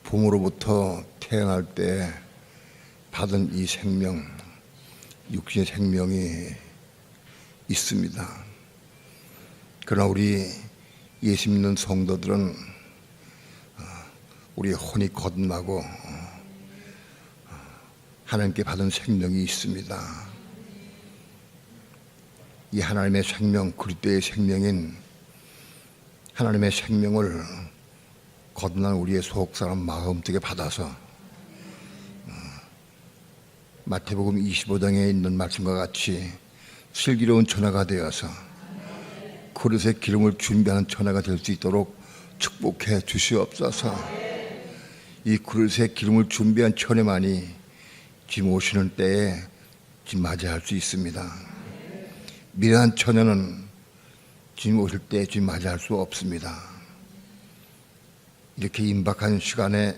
부모로부터 태어날 때 받은 이 생명, 육신의 생명이 있습니다. 그러나 우리 예수 믿는 성도들은 우리의 혼이 거듭나고 하나님께 받은 생명이 있습니다. 이 하나님의 생명, 그리스도의 생명인 하나님의 생명을 거듭난 우리의 속사람 마음속에 받아서 마태복음 25장에 있는 말씀과 같이 슬기로운 처녀가 되어서 그릇에 기름을 준비하는 처녀가 될 수 있도록 축복해 주시옵소서. 이 그릇에 기름을 준비한 처녀만이 주님 오시는 때에 주님 맞이할 수 있습니다. 미련한 처녀는 주님 오실 때 주님 맞이할 수 없습니다. 이렇게 임박한 시간에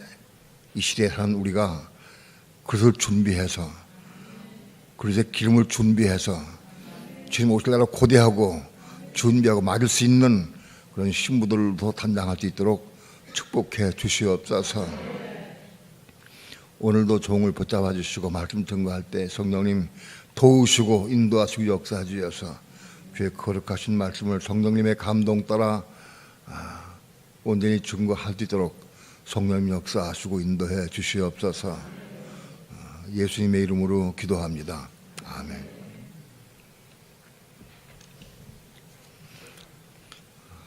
이 시대에 사는 우리가 그릇을 준비해서 그릇에 기름을 준비해서 주님 오실 날을 고대하고 준비하고 맞을 수 있는 그런 신부들도 담당할 수 있도록 축복해 주시옵소서. 오늘도 종을 붙잡아 주시고 말씀 증거할 때 성령님 도우시고 인도하시고 역사해 주셔서 주의 거룩하신 말씀을 성령님의 감동 따라 온전히 증거할 수 있도록 성령님 역사하시고 인도해 주시옵소서. 예수님의 이름으로 기도합니다. 아멘.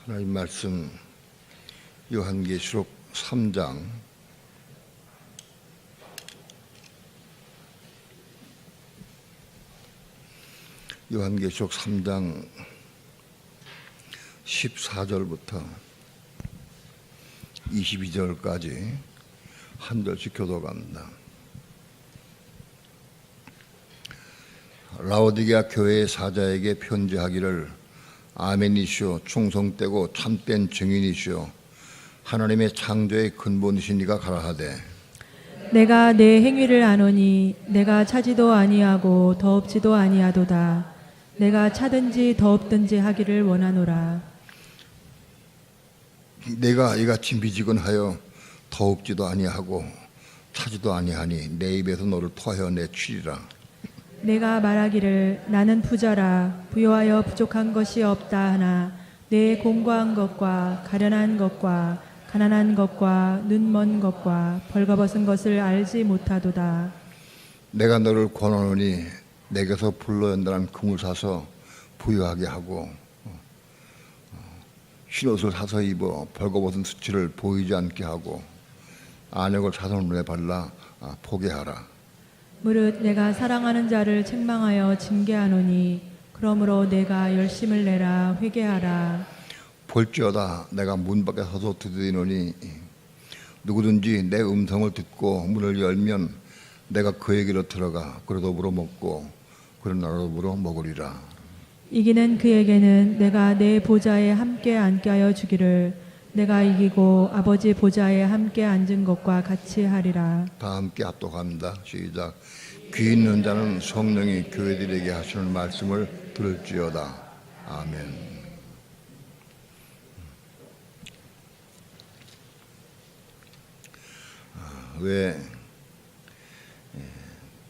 하나님 말씀 요한계시록 3장 요한계시록 3장 14절부터 22절까지 한 절씩 교독합니다. 라오디게아 교회의 사자에게 편지하기를 아멘이시오 충성되고 참된 증인이시오 하나님의 창조의 근본이신 이가 가라하되 내가 내 행위를 아노니 내가 차지도 아니하고 더없지도 아니하도다. 내가 차든지 더없든지 하기를 원하노라. 내가 이같이 미지근하여 더없지도 아니하고 차지도 아니하니 내 입에서 너를 토하여 내치리라. 내가 말하기를 나는 부자라 부요하여 부족한 것이 없다 하나 내 공고한 것과 가련한 것과 가난한 것과 눈먼 것과 벌거벗은 것을 알지 못하도다. 내가 너를 권하노니 내게서 불러연단한 금을 사서 부유하게 하고 흰옷을 사서 입어 벌거벗은 수치를 보이지 않게 하고 안역을 사서 눈에 발라 포개하라. 무릇 내가 사랑하는 자를 책망하여 징계하노니 그러므로 내가 열심을 내라 회개하라. 볼지어다 내가 문 밖에 서서 두드리노니 누구든지 내 음성을 듣고 문을 열면 내가 그에게로 들어가 그로 더불어 먹고 그런 나로 더불어 먹으리라. 이기는 그에게는 내가 내 보좌에 함께 앉게 하여 주기를 내가 이기고 아버지 보좌에 함께 앉은 것과 같이 하리라. 다 함께 합독합니다. 시작. 귀 있는 자는 성령이 교회들에게 하시는 말씀을 들을지어다. 아멘. 왜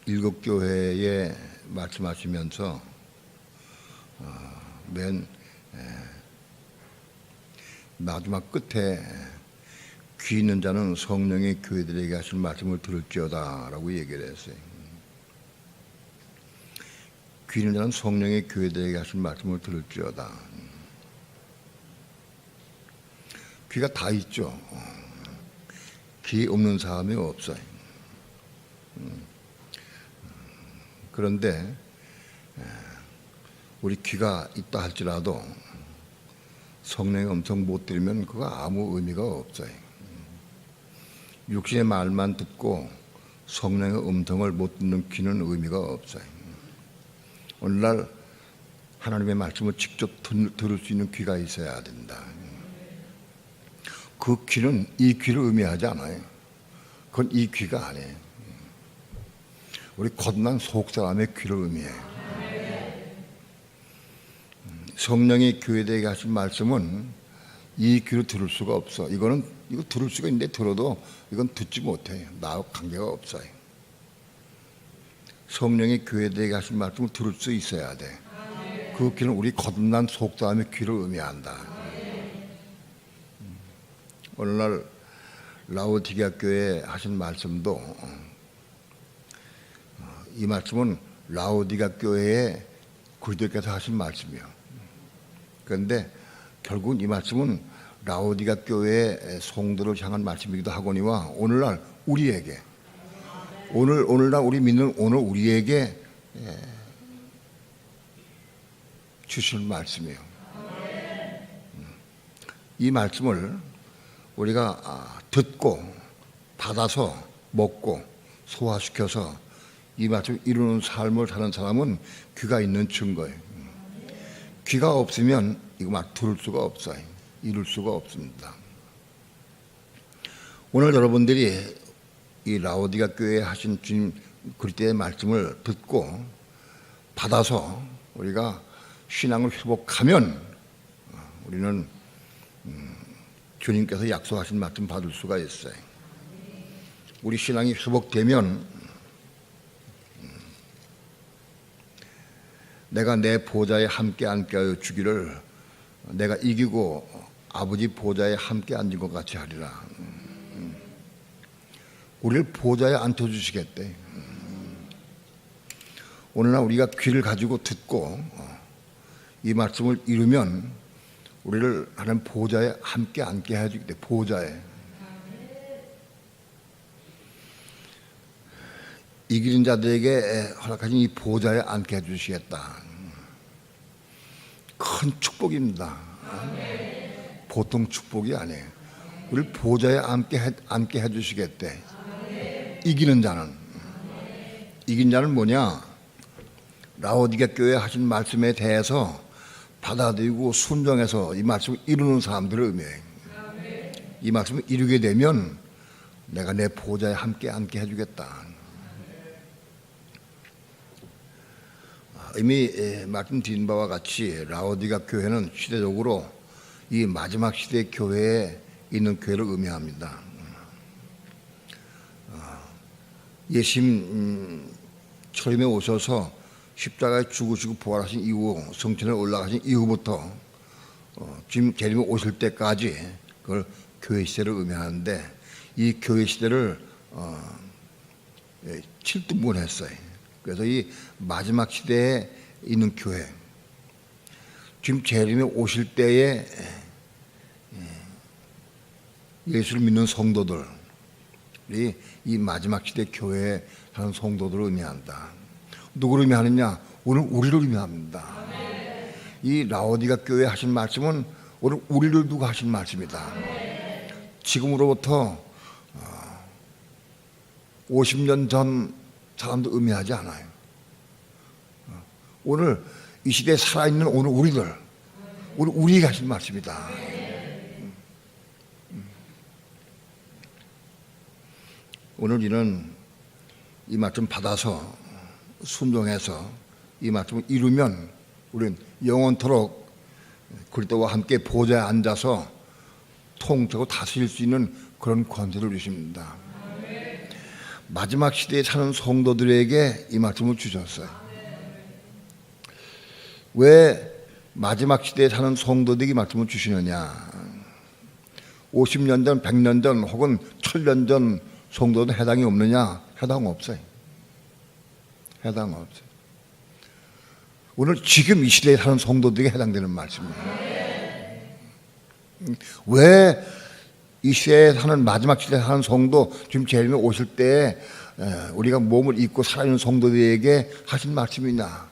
일곱 교회에 말씀하시면서 맨 마지막 끝에 귀 있는 자는 성령이 교회들에게 하실 말씀을 들을지어다 라고 얘기를 했어요. 귀 있는 자는 성령이 교회들에게 하실 말씀을 들을지어다. 귀가 다 있죠. 귀 없는 사람이 없어요. 그런데 우리 귀가 있다 할지라도 성령의 음성 못 들으면 그거 아무 의미가 없어요. 육신의 말만 듣고 성령의 음성을 못 듣는 귀는 의미가 없어요. 오늘날 하나님의 말씀을 직접 들을 수 있는 귀가 있어야 된다. 그 귀는 이 귀를 의미하지 않아요. 그건 이 귀가 아니에요. 우리 거듭난 속사람의 귀를 의미해요. 성령이 교회들에게 하신 말씀은 이 귀로 들을 수가 없어. 이거 들을 수가 있는데 들어도 이건 듣지 못해요. 나하고 관계가 없어요. 성령이 교회되게 하신 말씀을 들을 수 있어야 돼. 그 귀는 우리 거듭난 속사람의 귀를 의미한다. 오늘날 라오디게아 교회에 하신 말씀도 이 말씀은 라오디게아 교회에 그리스도께서 하신 말씀이요. 그런데 결국은 이 말씀은 라오디게아 교회의 성도를 향한 말씀이기도 하거니와 오늘날 우리에게 오늘날 우리 믿는 오늘 우리에게 주시는 말씀이에요. 이 말씀을 우리가 듣고 받아서 먹고 소화시켜서 이 말씀을 이루는 삶을 사는 사람은 귀가 있는 증거예요. 귀가 없으면 이거 막 들을 수가 없어요. 이룰 수가 없습니다. 오늘 여러분들이 이 라오디게아 교회에 하신 주님 그리스도의 말씀을 듣고 받아서 우리가 신앙을 회복하면 우리는 주님께서 약속하신 말씀 받을 수가 있어요. 우리 신앙이 회복되면 내가 내 보좌에 함께 앉게 하여 주기를 내가 이기고 아버지 보좌에 함께 앉은 것 같이 하리라. 우리를 보좌에 앉혀주시겠대. 오늘날 우리가 귀를 가지고 듣고 이 말씀을 이루면 우리를 하나님 보좌에 함께 앉게 해주겠대. 보좌에. 이기는 자들에게 허락하신 이 보좌에 앉게 해주시겠다. 큰 축복입니다. 보통 축복이 아니에요. 우리를 보좌에 앉게 해주시겠대. 이기는 자는. 이긴 자는 뭐냐? 라오디게아 교회에 하신 말씀에 대해서 받아들이고 순종해서 이 말씀을 이루는 사람들을 의미해요. 이 말씀을 이루게 되면 내가 내 보좌에 함께 앉게 해주겠다. 이미 말씀드린 바와 같이 라오디게아 교회는 시대적으로 이 마지막 시대의 교회에 있는 교회를 의미합니다. 예수님 처음에 오셔서 십자가에 죽으시고 부활하신 이후 성천에 올라가신 이후부터 지금 재림에 오실 때까지 그걸 교회 시대를 의미하는데 이 교회 시대를 7등분 했어요. 그래서 이 마지막 시대에 있는 교회, 지금 재림에 오실 때에 예수를 믿는 성도들, 이 마지막 시대 교회에 사는 성도들을 의미한다. 누구를 의미하느냐? 오늘 우리를 의미합니다. 이 라오디게아 교회에 하신 말씀은 오늘 우리를 두고 하신 말씀이다. 지금으로부터 50년 전 사람도 의미하지 않아요. 오늘 이 시대에 살아있는 오늘 우리에게 하신 말씀이다. 오늘 우리는 이 말씀 받아서 순종해서 이 말씀을 이루면 우리는 영원토록 그리스도와 함께 보좌에 앉아서 통치하고 다스릴 수 있는 그런 권세를 주십니다. 마지막 시대에 사는 성도들에게 이 말씀을 주셨어요. 왜 마지막 시대에 사는 성도들에게 이 말씀을 주시느냐? 50년 전, 100년 전 혹은 1000년 전 성도는 해당이 없느냐? 해당 없어요. 해당 없어요. 오늘 지금 이 시대에 사는 성도들에게 해당되는 말씀이에요. 왜 이 시대에 사는 마지막 시대에 사는 성도 지금 재림에 오실 때 우리가 몸을 입고 살아있는 성도들에게 하신 말씀이냐?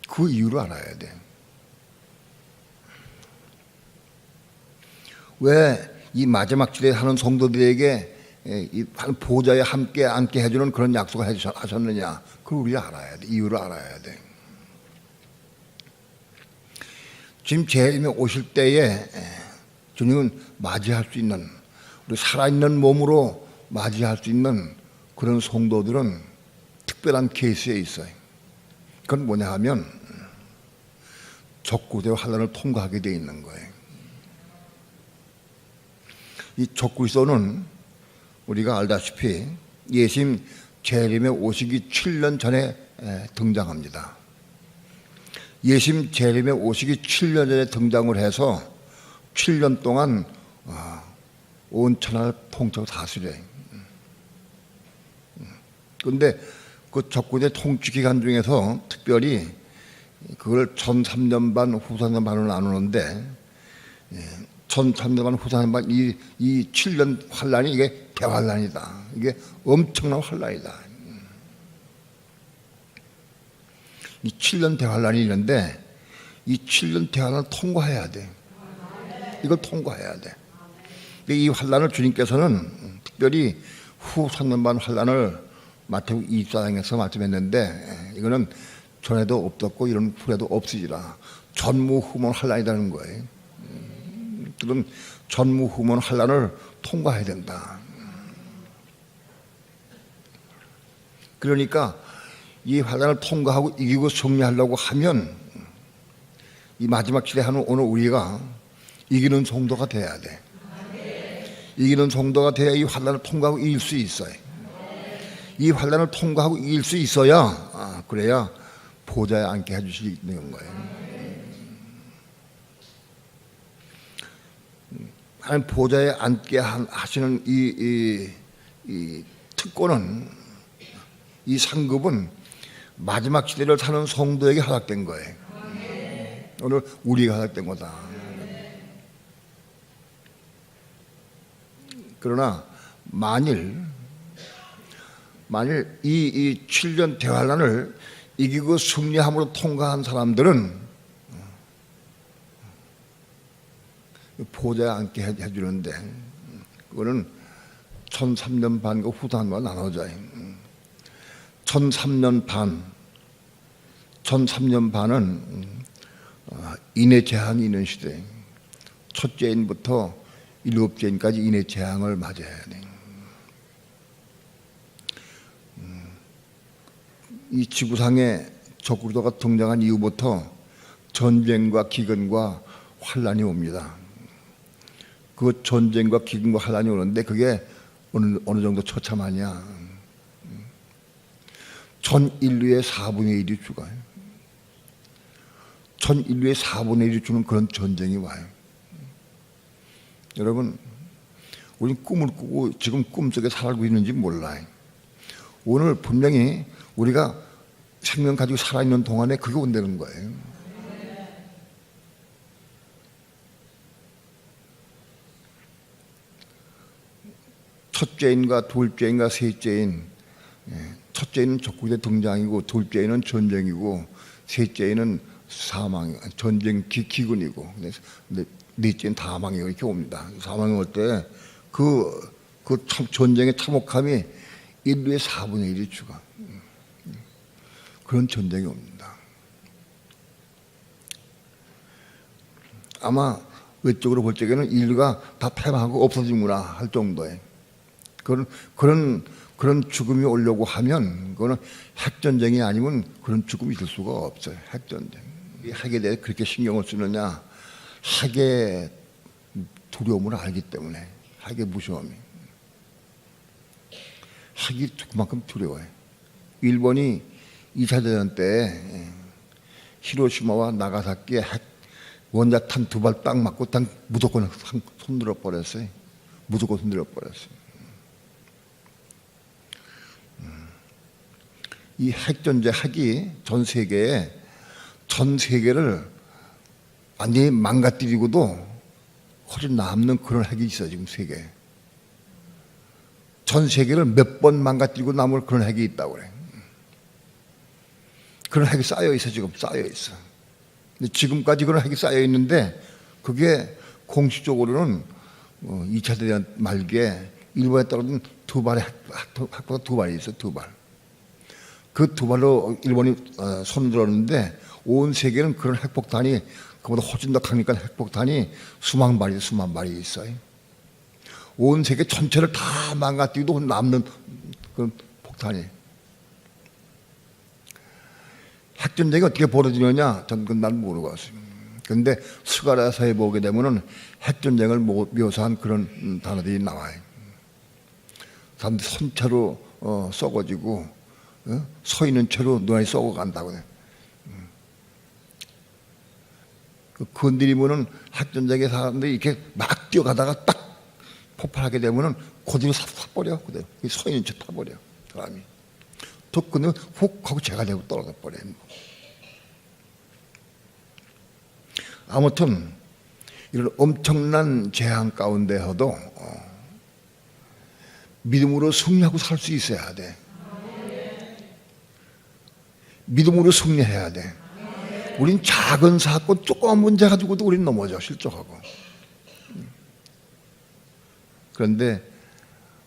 그 이유를 알아야 돼. 왜 이 마지막 시대에 사는 성도들에게 이 보좌에 함께 앉게 해주는 그런 약속을 하셨느냐? 그걸 우리가 알아야 돼. 이유를 알아야 돼. 지금 재림에 오실 때에 주님은 맞이할 수 있는, 우리 살아있는 몸으로 맞이할 수 있는 그런 성도들은 특별한 케이스에 있어요. 그건 뭐냐 하면 적구대와 환난을 통과하게 돼 있는 거예요. 이 적그리스도는 우리가 알다시피 예수님 재림에 오시기 7년 전에 등장합니다. 예수님 재림에 오시기 7년 전에 등장을 해서 7년 동안 온 천하를 통째로 다스려요. 그런데 그 적군의 통치 기간 중에서 특별히 그걸 전 3년 반, 후 3년 반으로 나누는데, 전 3년 반, 후 3년 반, 이 7년 환란이 이게 대환란이다. 이게 엄청난 환란이다. 이 7년 대환란이 있는데, 이 7년 대환란을 통과해야 돼. 이걸 통과해야 돼. 이 환란을 주님께서는 특별히 후 3년 반 환란을 마태복음 24장에서 말씀했는데, 이거는 전에도 없었고 이런 후에도 없으리라. 전무후무 환란이라는 거예요. 그런 전무후무 환란을 통과해야 된다. 그러니까 이 환란을 통과하고 이기고 승리하려고 하면 이 마지막 시대에 하는 오늘 우리가 이기는 성도가 돼야 돼. 이기는 성도가 돼야 이 환란을 통과하고 이길 수 있어요. 이 환란을 통과하고 이길 수 있어야 그래야 보좌에 앉게 해주시는 거예요. 하나님 보좌에 앉게 하시는 이 특권은, 이 상급은 마지막 시대를 사는 성도에게 허락된 거예요. 오늘 우리가 허락된 거다. 그러나 만일 이 7년 대환란을 이기고 승리함으로 통과한 사람들은 보좌에 앉게 해주는데, 그거는 1003년 반과 후 3년과 나눠져요. 1003년 반은 인해 재앙이 있는 시대. 첫째 인부터 일곱째 인까지 인해 재앙을 맞이해야 돼. 이 지구상에 적그리스도가 등장한 이후부터 전쟁과 기근과 환란이 옵니다. 그 전쟁과 기근과 환란이 오는데 그게 어느 정도 처참하냐? 전 인류의 4분의 1이 죽어요. 전 인류의 4분의 1이 죽는 그런 전쟁이 와요. 여러분, 우리는 꿈을 꾸고 지금 꿈속에 살고 있는지 몰라요. 오늘 분명히 우리가 생명 가지고 살아있는 동안에 그게 온다는 거예요. 첫째인과 둘째인과 셋째인, 첫째인은 적국의 등장이고, 둘째인은 전쟁이고, 셋째인은 사망, 전쟁 기근이고, 넷째는 다망이고 이렇게 옵니다. 사망이 올 때 그 전쟁의 참혹함이 인류의 4분의 1이 죽어. 그런 전쟁이 옵니다. 아마 외적으로 볼 적에는 인류가 다 패망하고 없어지구나 할 정도의 그런 죽음이 오려고 하면, 그거는 핵전쟁이 아니면 그런 죽음이 있을 수가 없어요. 핵전쟁. 이 핵에 대해 그렇게 신경을 쓰느냐? 핵의 두려움을 알기 때문에, 핵의 무서움이. 핵이 그만큼 두려워요. 일본이 2차 대전 때 히로시마와 나가사키에 핵 원자탄 2발 딱 맞고 딱 무조건 손들어 버렸어요. 무조건 손들어 버렸어요. 이 핵전쟁, 핵이 전 세계를 완전히 망가뜨리고도 허리 남는 그런 핵이 있어요. 지금 세계에. 전 세계를 몇 번 망가뜨리고 남을 그런 핵이 있다고 그래. 그런 핵이 쌓여 있어. 지금 쌓여 있어. 근데 지금까지 그런 핵이 쌓여 있는데, 그게 공식적으로는 2차 대전 말기에 일본에 떨어진 2발의 핵보다 2발이 있어. 2발. 그 2발로 일본이 손들었는데, 온 세계는 그런 핵폭탄이, 그보다 훨씬 더 강력한 핵폭탄이 수만 발이 있어요. 온 세계 전체를 다 망가뜨리도 남는 그런 폭탄이. 핵전쟁이 어떻게 벌어지느냐? 전 그건 난 모르고 왔어요. 그런데 스가랴서에 보게 되면은 핵전쟁을 묘사한 그런 단어들이 나와요. 사람들이 손채로 썩어지고 서 있는 채로 눈이 썩어간다고 해요. 건드리면은 핵전쟁의 사람들이 이렇게 막 뛰어가다가 딱 폭발하게 되면은 그대로 타버려. 그대로 서 있는 채 타버려. 사람이. 또 근데 훅 하고 제가 되고 떨어져 버려요. 아무튼 이런 엄청난 재앙 가운데서도 믿음으로 승리하고 살 수 있어야 돼. 믿음으로 승리해야 돼. 우린 작은 사건, 조그만 문제 가지고도 우린 넘어져, 실족하고. 그런데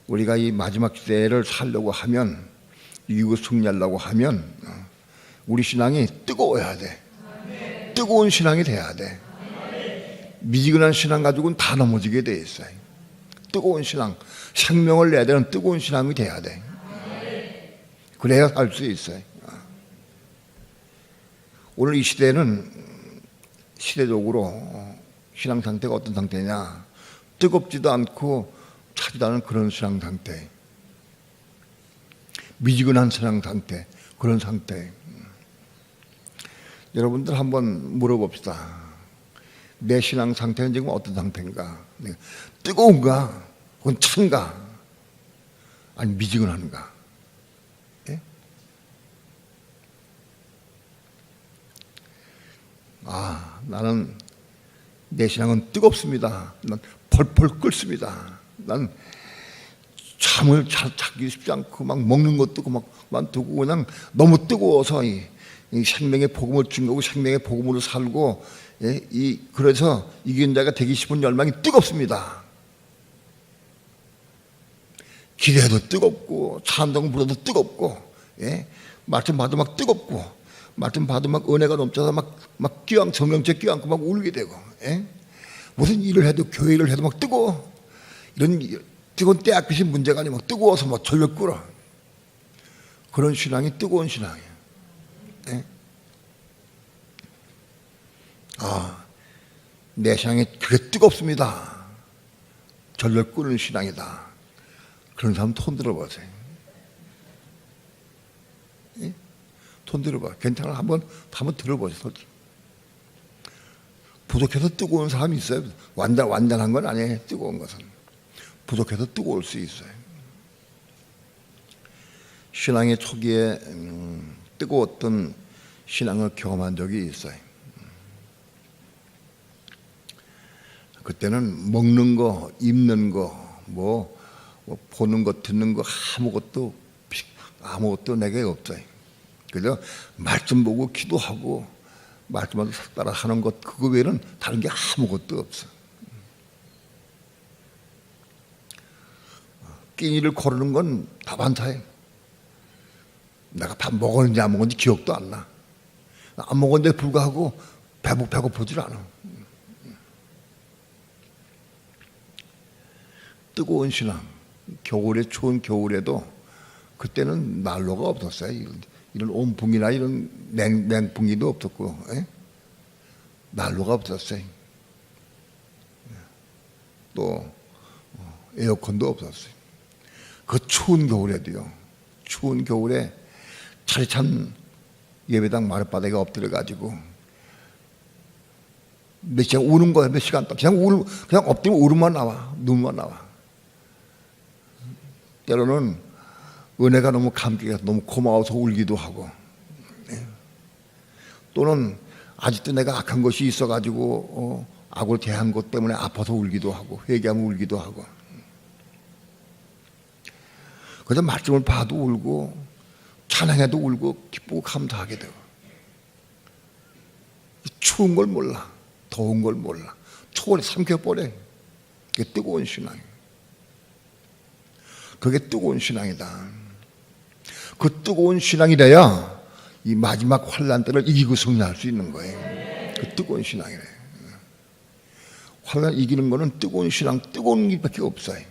우리가 이 마지막 시대를 살려고 하면, 이기고 승리하려고 하면 우리 신앙이 뜨거워야 돼. 뜨거운 신앙이 돼야 돼. 미지근한 신앙 가지고는 다 넘어지게 돼 있어요. 뜨거운 신앙, 생명을 내야 되는 뜨거운 신앙이 돼야 돼. 그래야 살 수 있어요. 오늘 이 시대는 시대적으로 신앙 상태가 어떤 상태냐, 뜨겁지도 않고 차지도 않은 그런 신앙 상태, 미지근한 신앙 상태, 그런 상태. 여러분들 한번 물어봅시다. 내 신앙 상태는 지금 어떤 상태인가? 뜨거운가? 그건 찬가? 아니 미지근한가? 예? 나는 내 신앙은 뜨겁습니다. 난 펄펄 끓습니다. 난 잠을 잘 자기 쉽지 않고 막 먹는 것도 막 두고 그냥 너무 뜨거워서 이 생명의 복음을 준 거고 생명의 복음으로 살고, 그래서 이긴 자가 되기 싶은 열망이 뜨겁습니다. 기대도 뜨겁고 찬송 불어도 뜨겁고, 말씀 봐도 막 뜨겁고, 말씀 봐도 막 은혜가 넘쳐서 막 성령체 끼얹고 막 울게 되고, 무슨 일을 해도 교회 일을 해도 막 뜨거워. 이런 뜨거운 때아끼신 문제가 아니고 막 뜨거워서 막 절벽 끓어. 그런 신앙이 뜨거운 신앙이에요. 내 신앙이 그게 뜨겁습니다. 절벽 끓는 신앙이다. 그런 사람 손 들어보세요. 손 들어봐. 괜찮아. 한번 들어보세요. 부족해서 뜨거운 사람이 있어요. 완전한 건 아니에요. 뜨거운 것은 부족해서 뜨거울 수 있어요. 신앙의 초기에 뜨거웠던 신앙을 경험한 적이 있어요. 그때는 먹는 거, 입는 거, 뭐 보는 거, 듣는 거 아무것도 내게 없어요. 그래서 말씀 보고 기도하고 말씀을 따라 하는 것, 그거 외에는 다른 게 아무것도 없어. 끼니를 고르는 건 다반사예요. 내가 밥 먹었는지 안 먹었는지 기억도 안 나. 안 먹었는데 불구하고 배고프질 않아. 뜨거운 신앙, 추운 겨울에도 그때는 난로가 없었어요. 이런 온풍이나 이런 냉풍기도 없었고, 난로가 없었어요. 또 에어컨도 없었어요. 그 추운 겨울에도요. 추운 겨울에 차례찬 예배당 마룻바닥에 엎드려가지고 몇 시간 우는 거야. 몇 시간 동안 그냥 엎드리면 울음만 나와, 눈만 나와. 때로는 은혜가 너무 감격해서 너무 고마워서 울기도 하고, 또는 아직도 내가 악한 것이 있어가지고 악을 대한 것 때문에 아파서 울기도 하고, 회개하면 울기도 하고. 그래서 말씀을 봐도 울고 찬양해도 울고 기쁘고 감사하게 되고. 추운 걸 몰라, 더운 걸 몰라, 초월에 삼켜버려. 그게 뜨거운 신앙이에요. 그게 뜨거운 신앙이다. 그 뜨거운 신앙이 돼야 이 마지막 환난 때를 이기고 승리할 수 있는 거예요. 그 뜨거운 신앙이래. 환난 이기는 거는 뜨거운 신앙, 뜨거운 일밖에 없어요.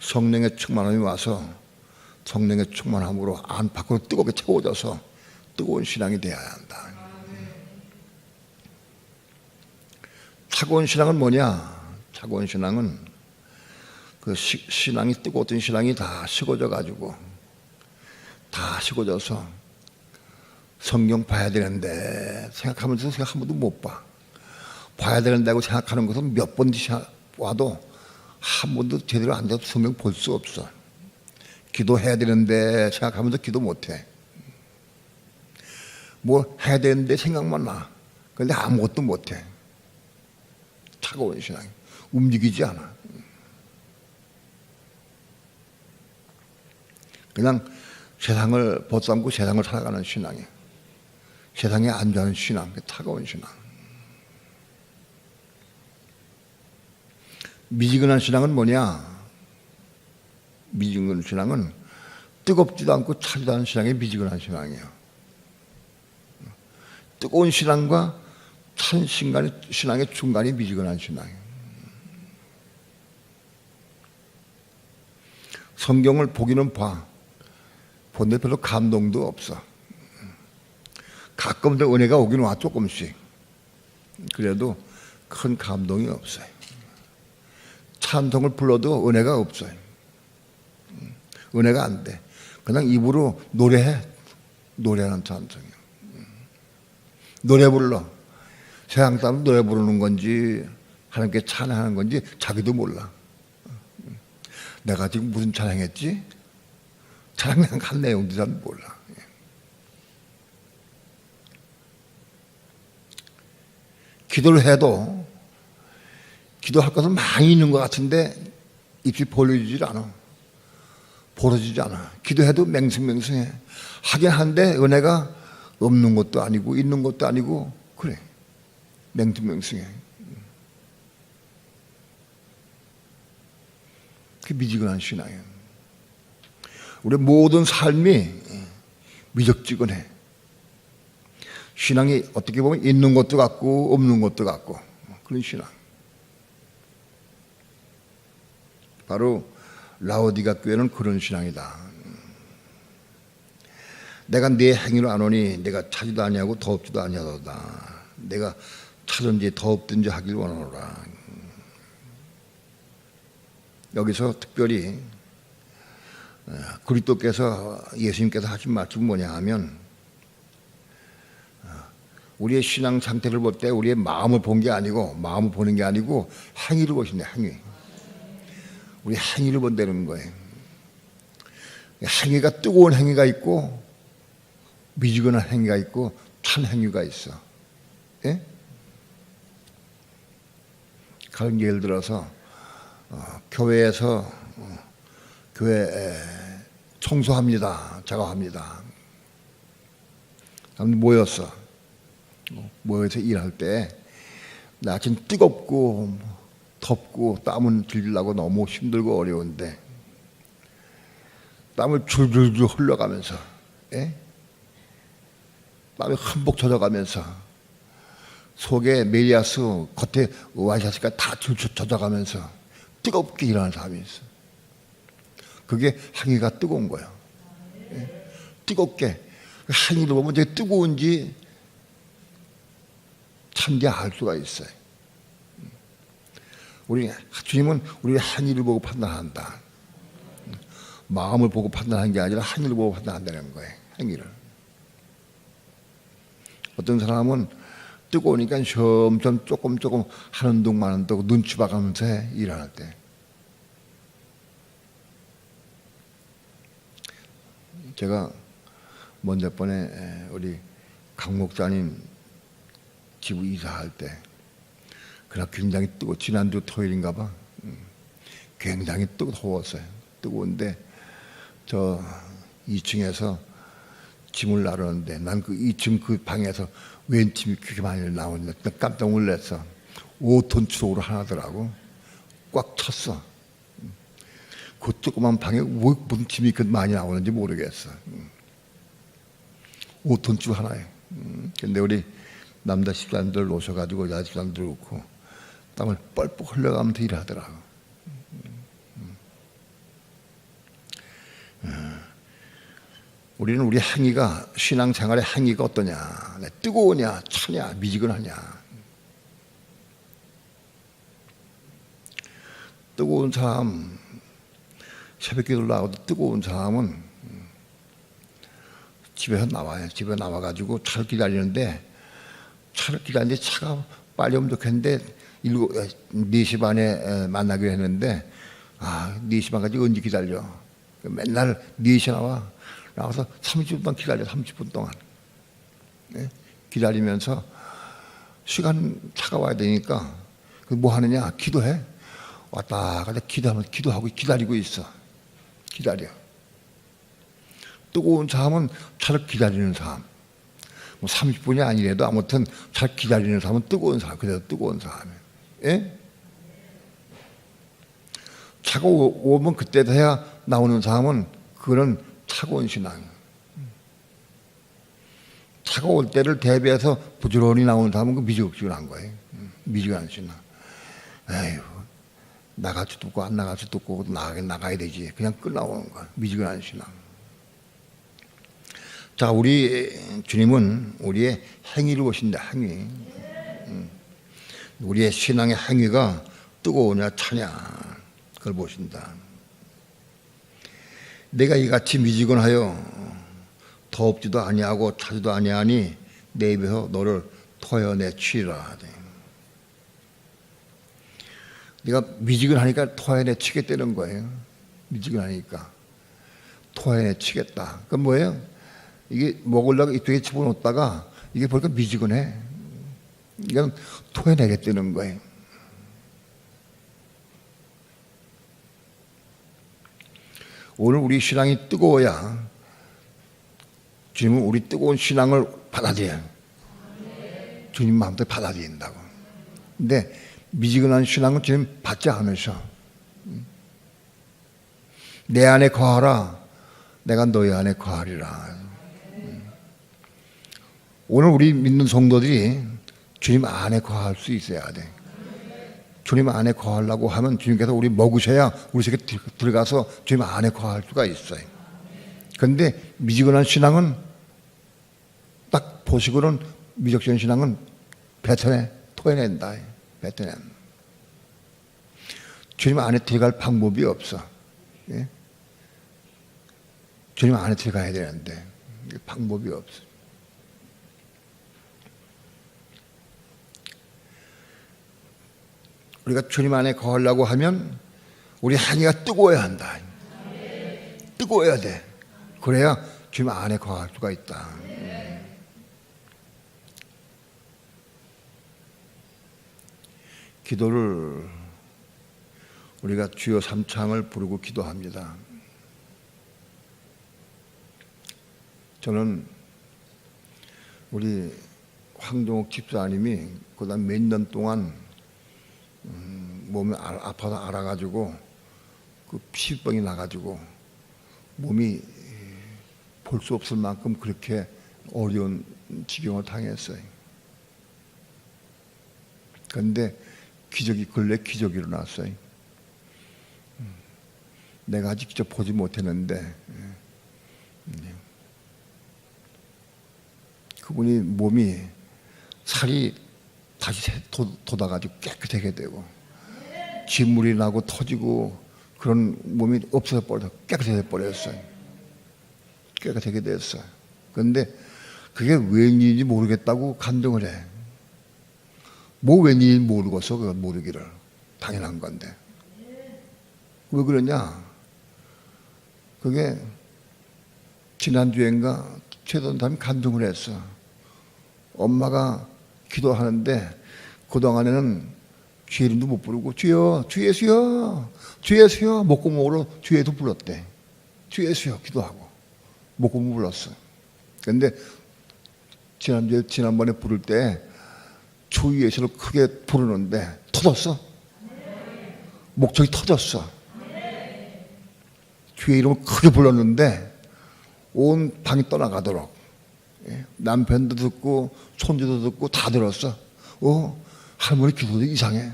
성령의 충만함이 와서 성령의 충만함으로 안팎으로 뜨겁게 채워져서 뜨거운 신앙이 되어야 한다. 차가운 신앙은 뭐냐? 차가운 신앙은 그 신앙이 뜨거웠던 신앙이 다 식어져 가지고 다 식어져서 성경 봐야 되는데 생각하면서 한 번도 못 봐. 봐야 된다고 생각하는 것은 몇 번 와도 한 번도 제대로 안 돼서 성경 볼 수 없어. 기도해야 되는데 생각하면서 기도 못해. 뭐 해야 되는데 생각만 나. 그런데 아무것도 못해. 차가운 신앙이 움직이지 않아. 그냥 세상을 벗삼고 세상을 살아가는 신앙이야. 세상에 안주하는 신앙, 차가운 신앙. 미지근한 신앙은 뭐냐? 미지근한 신앙은 뜨겁지도 않고 차지도 않은 신앙이 미지근한 신앙이에요. 뜨거운 신앙과 찬 신앙의 중간이 미지근한 신앙이에요. 성경을 보기는 봐. 본데 별로 감동도 없어. 가끔 은혜가 오긴 와, 조금씩. 그래도 큰 감동이 없어요. 찬송을 불러도 은혜가 없어요. 은혜가 안 돼. 그냥 입으로 노래해. 노래하는 찬송이야. 노래 불러. 세상 사람 노래 부르는 건지 하나님께 찬양하는 건지 자기도 몰라. 내가 지금 무슨 찬양했지? 찬양한 내용도 잘 몰라. 기도를 해도 기도할 것은 많이 있는 것 같은데 입이 벌려지질 않아. 벌어지지 않아. 기도해도 맹숭맹숭해. 하긴 한데 은혜가 없는 것도 아니고 있는 것도 아니고 그래. 맹숭맹숭해. 그게 미지근한 신앙이야. 우리 모든 삶이 미적지근해. 신앙이 어떻게 보면 있는 것도 같고 없는 것도 같고 그런 신앙. 바로 라오디가 교회는 그런 신앙이다. 내가 네 행위로 안 오니 내가 차지도 아니하고 더없지도 아니하도다. 내가 차든지 더없든지 하길 원하노라. 여기서 특별히 그리스도께서 예수님께서 하신 말씀은 뭐냐 하면 우리의 신앙 상태를 볼 때 우리의 마음을 본 게 아니고 마음을 보는 게 아니고 행위를 보신다. 행위. 우리 행위를 본다는 거예요. 행위가 뜨거운 행위가 있고 미지근한 행위가 있고 찬 행위가 있어. 예? 가령 예를 들어서 교회에서 교회 청소합니다. 작업합니다. 모여서 일할 때 아침 뜨겁고 덥고 땀은 들리려고 너무 힘들고 어려운데 땀을 줄줄줄 흘러가면서 땀이 흠뻑 젖어가면서 속에 메리아스 겉에 와이샤스가 다 젖어가면서 뜨겁게 일하는 사람이 있어. 그게 행위가 뜨거운 거야. 뜨겁게 행위를 보면 되게 뜨거운지 찬지 알 수가 있어요. 주님은 우리 행위를 보고 판단한다. 마음을 보고 판단하는 게 아니라 행위를 보고 판단한다는 거예요. 행위를. 어떤 사람은 뜨거우니까 점점 조금 하는 둥 마는 둥 눈치 봐가면서 해, 일할 때. 제가 먼저 번에 우리 강 목사님 집을 이사할 때 그날 굉장히 뜨거워. 지난주 토요일인가 봐. 굉장히 더웠어요. 뜨거운데 저 2층에서 짐을 나르는데 난 그 2층 그 방에서 웬 짐이 그렇게 많이 나오는데 깜짝 놀랐어. 5톤 추록으로 하나더라고. 꽉 찼어. 그 조그만 방에 왜 무슨 짐이 그 많이 나오는지 모르겠어. 5톤 주 하나에. 근데 우리 남자 집사님들 오셔가지고 여자 집사님들 오고 땀을 뻘뻘 흘려가면서 일하더라고. 우리는 우리 행위가 신앙생활의 행위가 어떠냐, 뜨거우냐, 차냐, 미지근하냐. 뜨거운 사람, 새벽 기도를 나가도 뜨거운 사람은 집에서 나와요. 집에 나와가지고 차를 기다리는데 차가 빨리 오면 좋겠는데 4시 반에 만나기로 했는데 4시 반까지 언제 기다려. 맨날 4시에 나와서 30분 동안 기다려. 30분 동안 기다리면서 시간 차가 와야 되니까 뭐 하느냐? 기도해. 왔다 갔다 기도하고 기다리고 있어. 기다려. 뜨거운 사람은 차를 기다리는 사람. 뭐 30분이 아니래도 아무튼 잘 기다리는 사람은 뜨거운 사람. 그래서 뜨거운 사람이에요. 예? 차가 오면 그때 돼야 나오는 사람은 그거는 차가운 신앙. 차가 올 때를 대비해서 부지런히 나오는 사람은 그 미지근한 거예요. 미지근한 신앙. 에휴, 나갈 수도 없고 안 나갈 수도 없고 나가야 되지. 그냥 끝나오는 거야. 미지근한 신앙. 자, 우리 주님은 우리의 행위를 보신다. 행위. 우리의 신앙의 행위가 뜨거우냐 차냐 그걸 보신다. 내가 이같이 미지근하여 더럽지도 아니하고 차지도 아니하니 내 입에서 너를 토해내 치리라. 네가 미지근하니까 토해내 치겠다는 거예요. 미지근하니까 토해내 치겠다. 그건 뭐예요? 이게 먹으려고 이쪽에 집어넣었다가 이게 보니까 미지근해. 이건 토해내겠다는 거예요. 오늘 우리 신앙이 뜨거워야 주님은 우리 뜨거운 신앙을 받아들여요. 주님 마음대로 받아들인다고. 근데 미지근한 신앙은 주님 받지 않으셔. 내 안에 거하라. 내가 너희 안에 거하리라. 오늘 우리 믿는 성도들이 주님 안에 거할 수 있어야 돼. 주님 안에 거하려고 하면 주님께서 우리 먹으셔야 우리 속에 들어가서 주님 안에 거할 수가 있어요. 그런데 미지근한 신앙은 딱 보시고는 미적인 신앙은 뱉어내, 토해낸다. 뱉어내. 주님 안에 들어갈 방법이 없어. 예? 주님 안에 들어가야 되는데 방법이 없어. 우리가 주님 안에 거하려고 하면 우리 행위가 뜨거워야 한다. 뜨거워야 돼. 그래야 주님 안에 거할 수가 있다. 기도를 우리가 주여 삼창을 부르고 기도합니다. 저는 우리 황종옥 집사님이 그다음 몇 년 동안 몸이 아파서 알아가지고 그 피부병이 나가지고 몸이 볼 수 없을 만큼 그렇게 어려운 지경을 당했어요. 그런데 근래 기적이 일어났어요. 내가 아직 직접 보지 못했는데 그분이 몸이 살이 다시 돋아가지고 깨끗하게 되고 진물이 나고 터지고 그런 몸이 없어져 버려서 깨끗하게 버렸어요. 깨끗하게 됐어요. 그런데 그게 웬일인지 모르겠다고 간증을 해. 뭐 웬일인지 모르겠어. 그걸 모르기를. 당연한 건데. 왜 그러냐? 그게 지난주엔가 최선담이 간증을 했어. 엄마가 기도하는데 그동안에는 주의 이름도 못 부르고 주여, 주 예수여, 주 예수여 목구멍으로 주 예수 불렀대. 주 예수여 기도하고 목구멍 불렀어. 그런데 지난번에 부를 때 주 예수를 크게 부르는데 터졌어. 목청이 터졌어. 주의 이름을 크게 불렀는데 온 방이 떠나가도록 남편도 듣고 손주도 듣고 다 들었어. 할머니 기도도 이상해.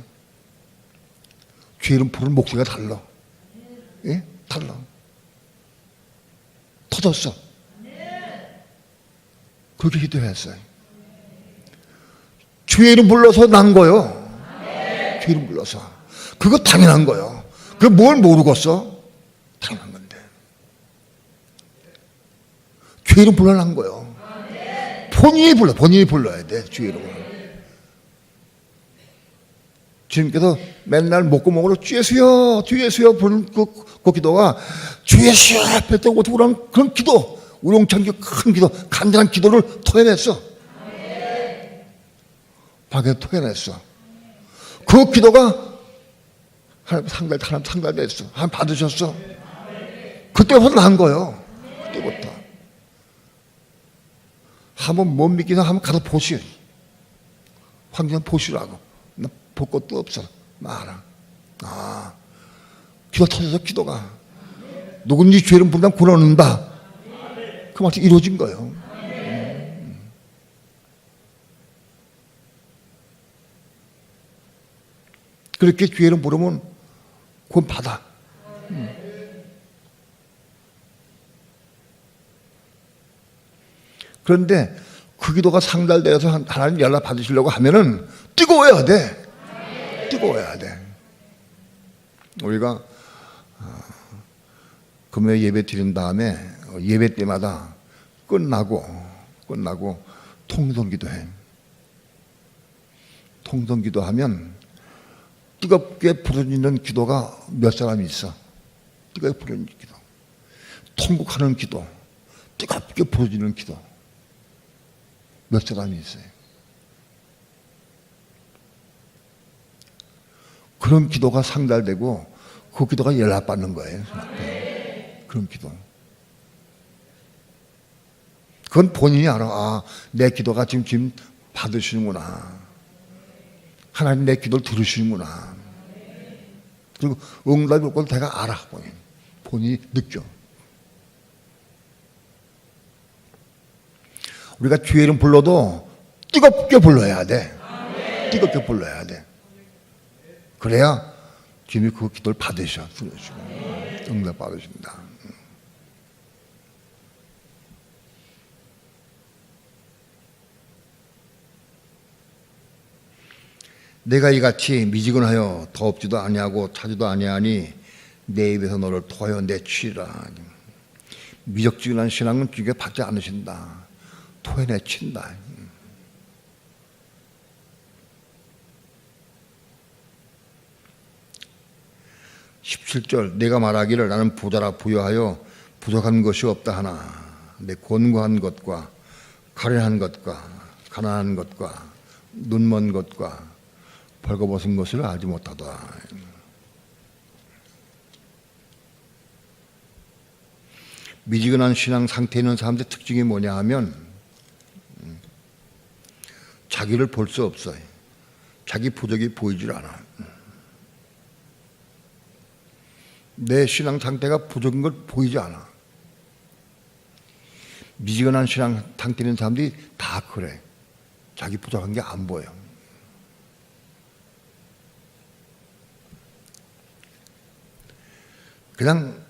주의 이름 부르는 목소리가 달라. 예? 달라. 터졌어. 그렇게 기도했어요. 주의 이름 불러서 난 거요. 주의 이름 불러서. 그거 당연한 거요. 그 뭘 모르겠어? 타락한 건데. 주의 이름 불러난 거예요. 본인이 불러야 돼, 주의 이름을. 주님께서 맨날 목구멍으로 주 예수여, 주 예수여 부르는 그 기도가 주 예수여 뱉고 부르는 그런 기도, 우렁찬 큰 기도, 간절한 기도를 토해냈어. 밖에 토해냈어. 그 기도가 하나님 상달됐어. 하나님 받으셨어. 그때부터 난 거예요. 그때부터. 한번 못 믿기나 하면 가서 보시. 황제는 보시라고. 나 볼 것도 없어. 말아. 아, 기도 터져서 기도가. 누군지 죄를 부르면 구원한다. 그 말이 이루어진 거예요. 그렇게 죄를 부르면 구원 받아. 그런데 그 기도가 상달되어서 하나님 연락 받으시려고 하면은 뜨거워야 돼. 뜨거워야 돼. 우리가 금요일 예배 드린 다음에 예배 때마다 끝나고 통성기도해. 통성기도하면 뜨겁게 부르짖는 기도가 몇 사람이 있어. 뜨겁게 부르짖는 기도, 통곡하는 기도, 뜨겁게 부르짖는 기도 몇 사람이 있어요. 그런 기도가 상달되고 그 기도가 연락받는 거예요. 그런 기도. 그건 본인이 알아. 아, 내 기도가 지금 받으시는구나. 하나님 내 기도를 들으시는구나. 그리고 응답이 올 걸 내가 알아. 본인이 느껴. 우리가 주의 이름 불러도 뜨겁게 불러야 돼. 뜨겁게 불러야 돼. 그래야 주님이 그 기도를 받으셔. 응답 받으신다. 내가 이같이 미지근하여 더없지도 아니하고 차지도 아니하니 내 입에서 너를 토하여 내치라. 미적지근한 신앙은 주께 받지 않으신다. 토해내친다. 17절 내가 말하기를 나는 부자라 부여하여 부족한 것이 없다 하나 내 곤고한 것과 가련한 것과 가난한 것과 눈먼 것과 벌거벗은 것을 알지 못하다. 미지근한 신앙 상태에 있는 사람들의 특징이 뭐냐 하면 자기를 볼 수 없어요. 자기 부족이 보이질 않아. 내 신앙 상태가 부족인 걸 보이지 않아. 미지근한 신앙 상태에 있는 사람들이 다 그래. 자기 부족한 게 안 보여. 그냥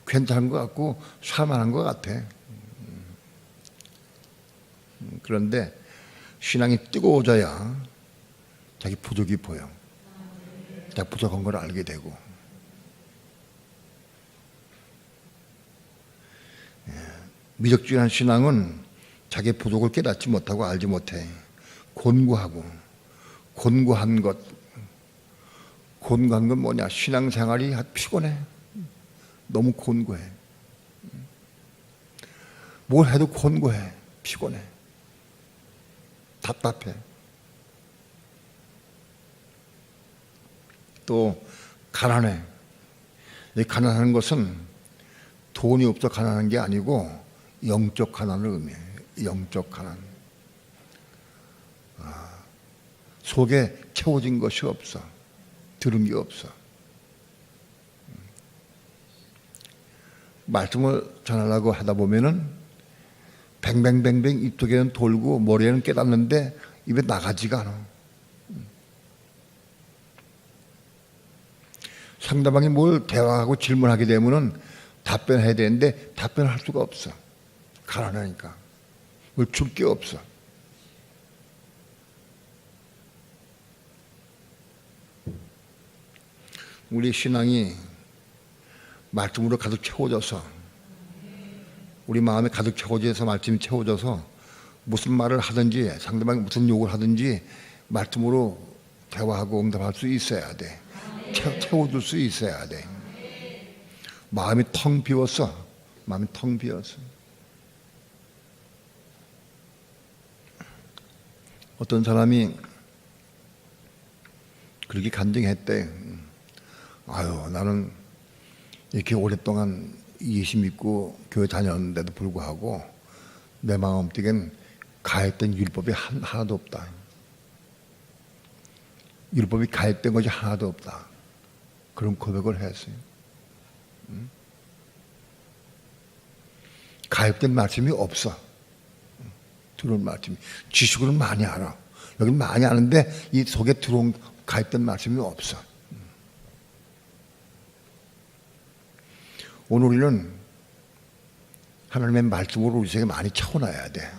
괜찮은 것 같고 살만한 것 같아. 그런데 신앙이 뜨거워져야 자기 부족이 보여. 자기 부족한 걸 알게 되고. 미적지근한 신앙은 자기 부족을 깨닫지 못하고 알지 못해. 곤고한 건 뭐냐? 신앙생활이 피곤해. 너무 곤고해. 뭘 해도 곤고해. 피곤해. 답답해. 또 가난해. 이 가난한 것은 돈이 없어 가난한 게 아니고 영적 가난을 의미해. 영적 가난. 속에 채워진 것이 없어. 들은 게 없어. 말씀을 전하려고 하다 보면은 뱅뱅뱅뱅 입속에는 돌고 머리에는 깨닫는데 입에 나가지가 않아. 상대방이 뭘 대화하고 질문하게 되면은 답변해야 되는데 답변할 수가 없어. 가난하니까. 뭘 줄 게 없어. 우리 신앙이 말씀으로 가득 채워져서, 우리 마음에 가득 채워져서, 말씀이 채워져서 무슨 말을 하든지 상대방이 무슨 욕을 하든지 말씀으로 대화하고 응답할 수 있어야 돼. 채워줄 수 있어야 돼. 마음이 텅 비웠어. 마음이 텅 비었어. 어떤 사람이 그렇게 간증했대. 아유, 나는 이렇게 오랫동안 예수 믿고 교회 다녔는데도 불구하고 내 마음속엔 가입된 율법이 하나도 없다. 율법이 가입된 것이 하나도 없다. 그런 고백을 했어요. 가입된 말씀이 없어. 들어온 말씀이. 지식으로는 많이 알아. 여기 많이 아는데 이 속에 들어온 가입된 말씀이 없어. 오늘 우리는 하나님의 말씀으로 우리 속에 많이 채워놔야 돼.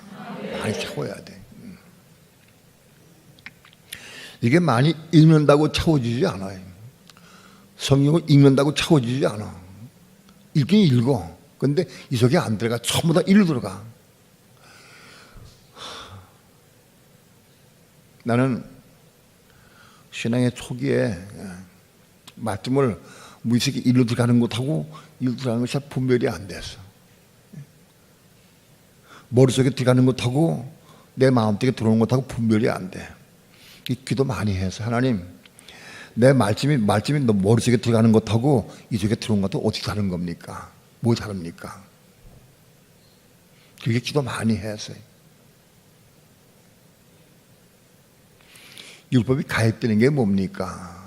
많이 채워야 돼. 이게 많이 읽는다고 채워지지 않아요. 성경을 읽는다고 채워지지 않아. 읽긴 읽어. 근데 이 속에 안 들어가. 전부 다 일로 들어가. 나는 신앙의 초기에 말씀을 무의식이 일로 들어가는 것하고 일로 들어가는 것이 분별이 안 됐어. 머릿속에 들어가는 것하고 내 마음속에 들어오는 것하고 분별이 안 돼. 이 기도 많이 해서 하나님, 내 말씀이 너 머릿속에 들어가는 것하고 이 속에 들어온 것하고 어떻게 다른 겁니까? 뭐 다릅니까? 그렇게 기도 많이 했어요. 율법이 가입되는 게 뭡니까?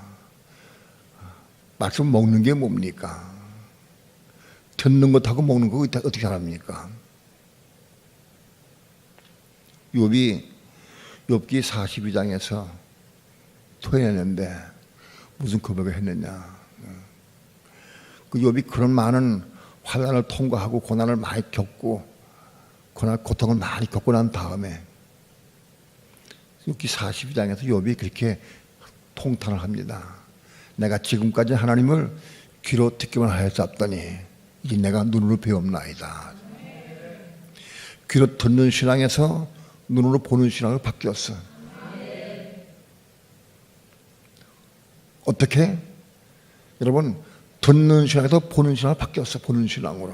말씀 먹는 게 뭡니까? 듣는 것하고 먹는 거 어떻게 다릅니까? 욥기 42장에서 토해냈는데 무슨 고백을 했느냐? 그 욥이 그런 많은 환난을 통과하고 고난을 많이 겪고 고통을 많이 겪고 난 다음에 욥기 42장에서 욥이 그렇게 통탄을 합니다. 내가 지금까지 하나님을 귀로 듣기만 하였었더니 이제 내가 눈으로 배웁나이다. 귀로 듣는 신앙에서 눈으로 보는 신앙으로 바뀌었어. 어떻게? 여러분, 듣는 신앙에서 보는 신앙으로 바뀌었어. 보는 신앙으로.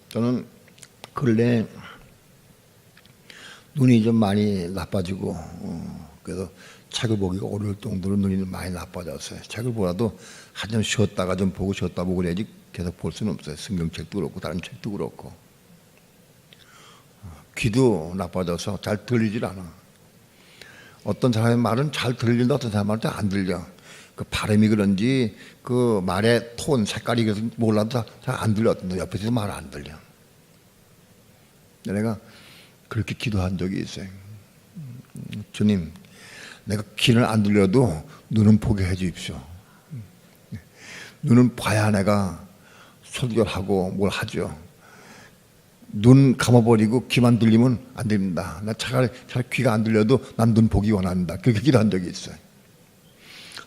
저는 근래 눈이 좀 많이 나빠지고 그래서 책을 보기가 어려울 정도로 눈이 많이 나빠졌어요. 책을 보라도 한참 쉬었다가 좀 보고 쉬었다 보고 그래야지 계속 볼 수는 없어요. 성경책도 그렇고 다른 책도 그렇고. 귀도 나빠져서 잘 들리질 않아. 어떤 사람의 말은 잘 들린다, 어떤 사람의 말은 잘 안 들려. 그 발음이 그런지 그 말의 톤, 색깔이 그래서 몰라도 잘 안 들려. 옆에서 말 안 들려. 내가 그렇게 기도한 적이 있어요. 주님, 내가 귀는 안 들려도 눈은 보게 해 주십시오. 눈은 봐야 내가 설교를 하고 뭘 하죠. 눈 감아버리고 귀만 들리면 안 됩니다. 나 차라리 귀가 안 들려도 난 눈 보기 원한다. 그렇게 기도한 적이 있어요.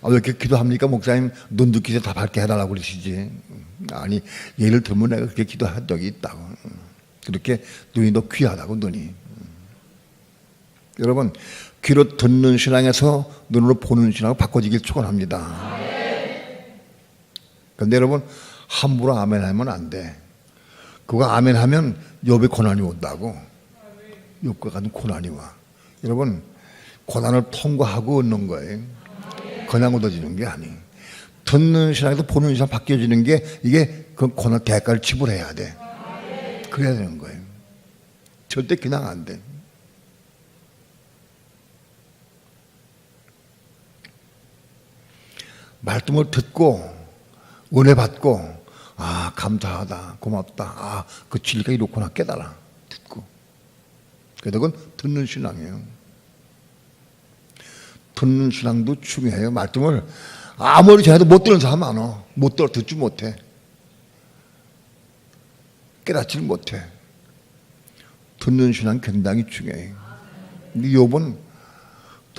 왜 이렇게 기도합니까? 목사님, 눈 듣기 전에 다 밝게 해달라고 그러시지. 아니, 예를 들면 내가 그렇게 기도한 적이 있다고. 그렇게 눈이 더 귀하다고, 눈이. 여러분, 귀로 듣는 신앙에서 눈으로 보는 신앙으로 바꿔지길 축원합니다. 그런데 여러분, 함부로 아멘하면 안 돼. 그거 아멘하면 욥의 고난이 온다고. 욥과 같은 고난이 와. 여러분, 고난을 통과하고 얻는 거예요. 그냥 얻어지는 게 아니에요. 듣는 신앙에서 보는 신앙 바뀌어지는 게 이게 그 고난 대가를 지불해야 돼. 그래야 되는 거예요. 절대 그냥 안 돼. 말씀을 듣고 은혜 받고 아, 감사하다, 고맙다, 아, 그 진리가 이렇구나 깨달아. 듣고. 그래도 그건 듣는 신앙이에요. 듣는 신앙도 중요해요. 말씀을 아무리 잘해도 못 듣는 사람 많아. 못 들어, 듣지 못해. 깨닫지를 못해. 듣는 신앙 굉장히 중요해요. 근데 욥은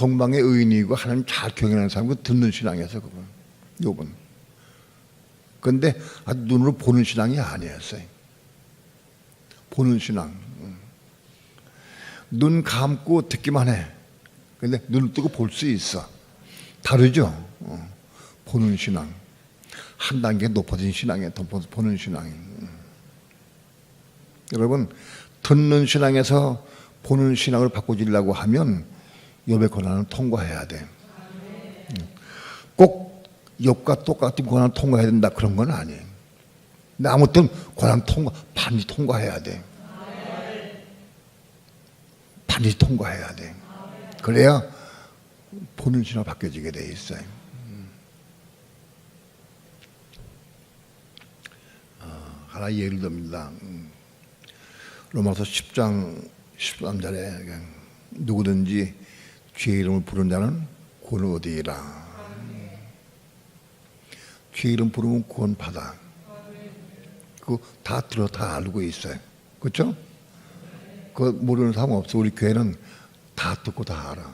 동방의 의인이고 하나님 잘 경영하는 사람은 듣는 신앙이었어요. 그분 욥은. 그런데 눈으로 보는 신앙이 아니었어요. 보는 신앙. 눈 감고 듣기만 해. 근데 눈을 뜨고 볼 수 있어. 다르죠. 보는 신앙. 한 단계 높아진 신앙이에요. 보는 신앙이. 여러분, 듣는 신앙에서 보는 신앙을 바꿔주려고 하면 욥의 고난을 통과해야 돼. 꼭 욥과 똑같은 고난을 통과해야 된다 그런 건 아니에요. 근데 아무튼 고난 반드시 통과해야 돼. 반드시 통과해야 돼. 그래야 보는 신앙 바뀌어지게 돼 있어요. 하나 예를 듭니다. 로마서 10장 13절에 누구든지 주의 이름을 부른 자는 구원 얻으리라. 주의 이름 부르면 구원 받아. 그거 다 알고 있어요. 그렇죠? 그거 모르는 사람 없어. 우리 교회는 다 듣고 다 알아.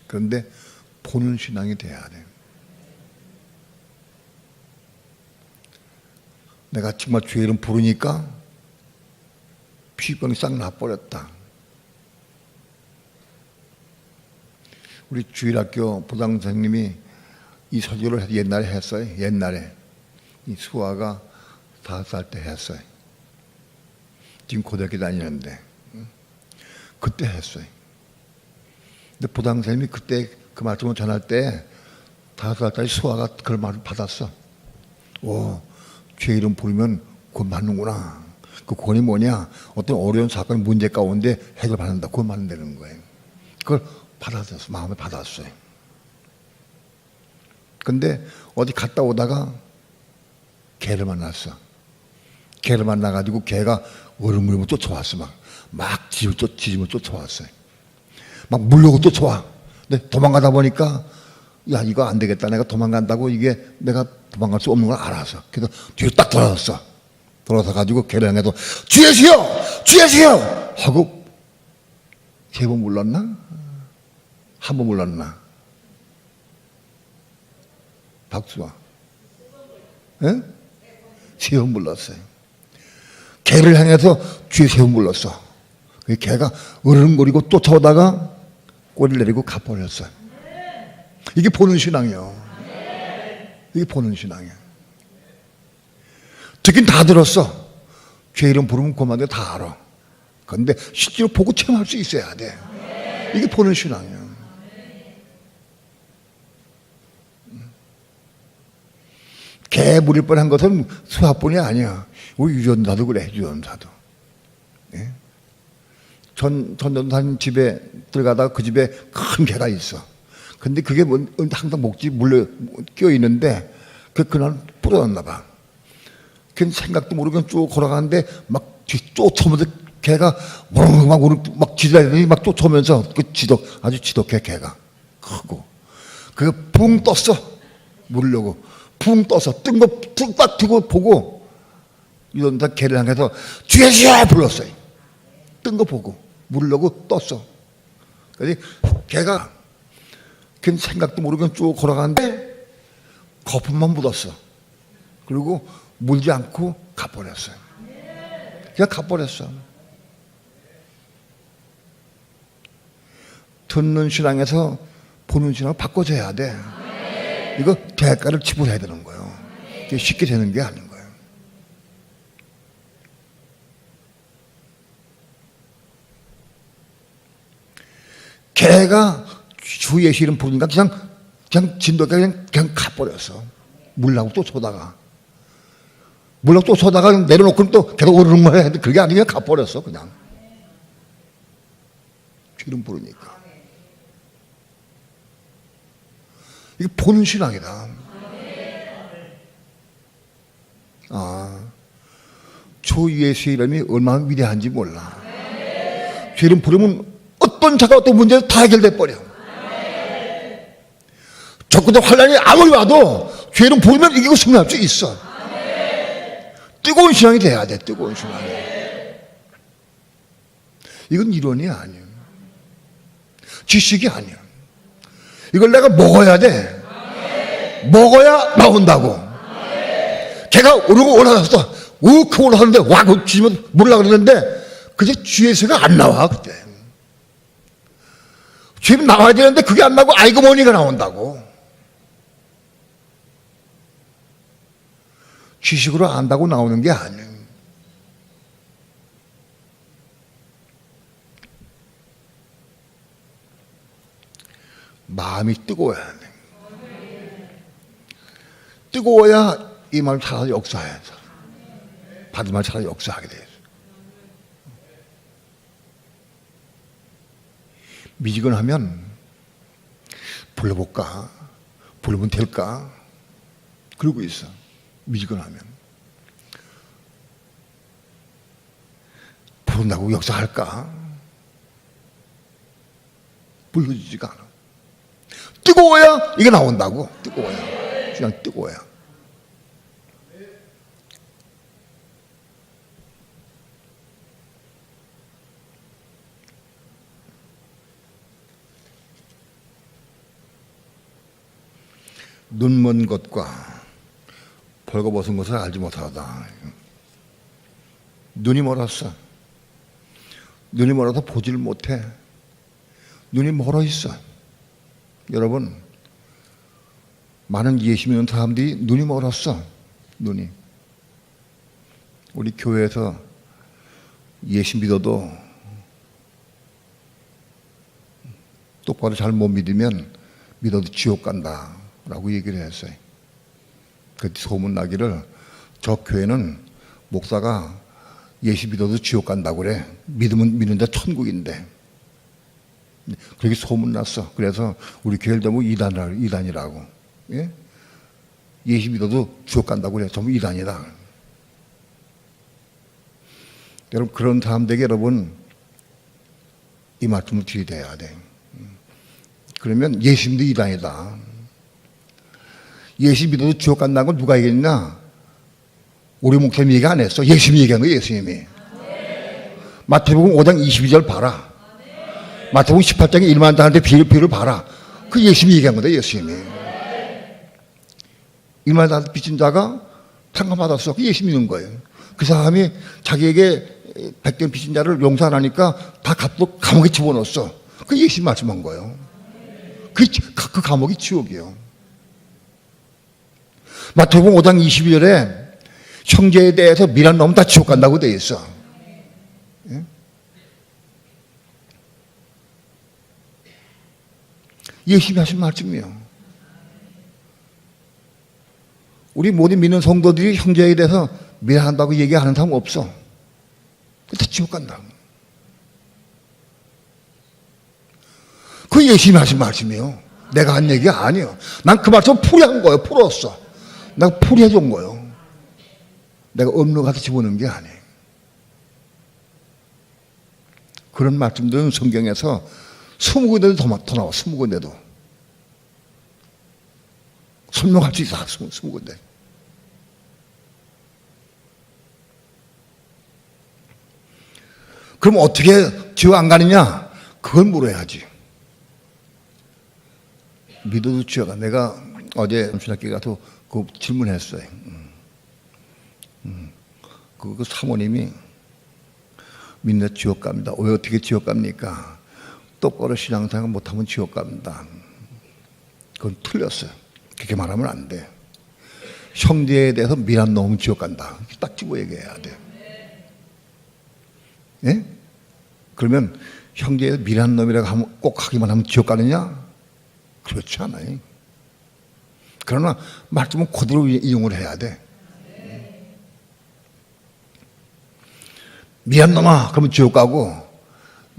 그런데 보는 신앙이 돼야 돼. 내가 정말 주의 이름 부르니까 피병이 싹 나버렸다. 우리 주일학교 부장 선생님이 이 설교를 옛날에 했어요. 옛날에 이 수아가 5살 때 했어요. 지금 고등학교 다니는데 그때 했어요. 근데 부장 선생님이 그때 그 말씀을 전할 때 5살짜리 수아가 그런 말을 받았어. 오, 주의 이름 부르면 구원 받는구나. 그 구원이 뭐냐? 어떤 어려운 사건 문제 가운데 해결받는다. 구원 받는다는 거예요. 그걸 받았어. 마음에 받았어요. 근데 어디 갔다 오다가 개를 만났어. 개를 만나가지고 개가 어른물고 쫓아왔어. 막 지짐을 쫓아왔어요. 막 물려고 쫓아와. 근데 도망가다 보니까 야, 이거 안 되겠다. 내가 도망간다고 이게 내가 도망갈 수 없는 걸 알아서. 그래서 뒤로 딱 돌아섰어. 돌아서 가지고 개를 향해서 주예수여! 주예수여! 하고 3번 물렀나? 한 번 물렀나? 박수와. 예? 3번 물렀어요. 개를 향해서 주의 3번 물렀어. 그 개가 으르렁거리고 쫓아오다가 꼬리를 내리고 가버렸어요. 이게 보는 신앙이에요. 이게 보는 신앙이에요. 듣긴 다 들었어. 죄 이름 부르면 그만데 다 알아. 그런데 실제로 보고 체험할 수 있어야 돼. 이게 보는 신앙이에요. 개 물릴 뻔한 것은 수화뿐이 아니야. 우리 유전자도 그래. 유전자도. 예? 전도사님 집에 들어가다가 그 집에 큰 개가 있어. 근데 그게 항상 목지 물려 끼어 있는데 그날 부러졌나 봐. 그 생각도 모르고 쭉 걸어가는데 막 쫓아오면서 개가 막 지랄더니 막 쫓아오면서 아주 지독해. 개가 크고 그게 붕 떴어. 물려고 붕 떠서 뜬 거 뚝딱 뜨고 보고 이런다 개를 향해서 주예수야 불렀어요. 뜬 거 보고 물려고 떴어. 그래서 개가 그 생각도 모르고 쭉 걸어가는데 거품만 묻었어. 그리고 물지 않고 가버렸어요. 그냥 가버렸어. 듣는 신앙에서 보는 신앙을 바꿔줘야 돼. 이거 대가를 지불해야 되는 거예요. 이게 쉽게 되는 게 아닌 거예요. 개가 주 예수 이름 부르니까 그냥 진도가 그냥 가버렸어. 물라고 쫓아오다가. 물라고 쫓아오다가 내려놓고 또 계속 오르는 거야. 그게 아니면 가버렸어, 그냥. 주 이름 부르니까. 이게 보는 신앙이다. 주 예수의 이름이 얼마나 위대한지 몰라. 주 이름 부르면 어떤 자가 어떤 문제도 다 해결돼 버려. 적그도 환란이 아무리 와도 주 이름 부르면 이기고 승리할 수 있어. 뜨거운 신앙이 돼야 돼. 뜨거운 신앙이. 이건 이론이 아니에요. 지식이 아니에요. 이걸 내가 먹어야 돼. 먹어야 나온다고. 걔가 오르고 올라갔어. 우크 올라가는데 와, 그 뒤집어 몰라 그러는데 그게 쥐에서가 안 나와, 그때. 쥐 나와야 되는데 그게 안 나고 아이고 머니가 나온다고. 지식으로 안다고 나오는 게 아니에요. 마음이 뜨거워야 돼. 뜨거워야 이 말을 찾아서 역사해서 받은 말 찾아서 역사하게 돼요. 미지근하면 불러볼까? 부르면 될까? 그러고 있어. 미지근하면 부른다고 역사할까? 불러주지가 않아. 뜨거워야 이게 나온다고. 뜨거워야. 그냥 뜨거워야. 눈 먼 것과 벌거벗은 것을 알지 못하다. 눈이 멀었어. 눈이 멀어서 보지를 못해. 눈이 멀어 있어. 여러분, 많은 예수 믿는 사람들이 눈이 멀었어. 눈이. 우리 교회에서 예수 믿어도 똑바로 잘 못 믿으면 믿어도 지옥 간다 라고 얘기를 했어요. 그 소문 나기를 저 교회는 목사가 예수 믿어도 지옥 간다고 그래. 믿으면 믿는데 천국인데. 그렇게 소문 났어. 그래서 우리 교회를 전부 이단이라고. 예? 예수 믿어도 지옥 간다고 그래. 전부 이단이다. 여러분, 그런 사람들에게 여러분 이 말씀을 들이대야 돼. 그러면 예수 믿어도 이단이다. 예수 믿어도 지옥 간다는 걸 누가 얘기했냐? 우리 목사님이 얘기 안 했어. 예수님이 얘기한 거예요. 예수님이. 마태복음 5장 22절 봐라. 마태복음 18장에 1만 달한테 비를 봐라. 그 예수님이 얘기한 거다. 예수님이. 1만 달한테 빚진 자가 상감받았어. 그 예수 믿는 거예요. 그 사람이 자기에게 100대 빚진 자를 용서 안 하니까 다 갚고 감옥에 집어넣었어. 그 예수님 말씀한 거예요. 그 감옥이 지옥이에요. 마태복음 5장 22절에 형제에 대해서 미란 놈은 다 지옥 간다고 되어 있어. 예? 예수님이 하신 말씀이에요. 우리 모든 믿는 성도들이 형제에 대해서 미안한다고 얘기하는 사람 없어. 다 지옥 간다. 그 예수님이 하신 말씀이에요. 내가 한 얘기가 아니에요. 난 그 말씀 풀이한 거예요. 풀었어. 내가 풀이해 준 거예요. 내가 없는 가서 집어넣은 게 아니에요. 그런 말씀들은 성경에서 20군데도 더 나와. 20군데도 설명할 수 있어. 20군데. 그럼 어떻게 지옥 안 가느냐? 그걸 물어야지. 믿어도 지옥 가. 내가 어제 신학교에 가서 그 질문했어요. 그 사모님이 믿는 지옥 갑니다. 왜 어떻게 지옥 갑니까? 똑바로 신앙생활 못하면 지옥 갑니다. 그건 틀렸어요. 그렇게 말하면 안 돼. 형제에 대해서 미란 놈은 지옥 간다. 딱 집어 얘기해야 돼. 예? 그러면 형제에 미란 놈이라고 하면 꼭 하기만 하면 지옥 가느냐? 그렇지 않아요. 그러나 말씀은 그대로 이용을 해야 돼. 미안 놈아 그러면 지옥 가고,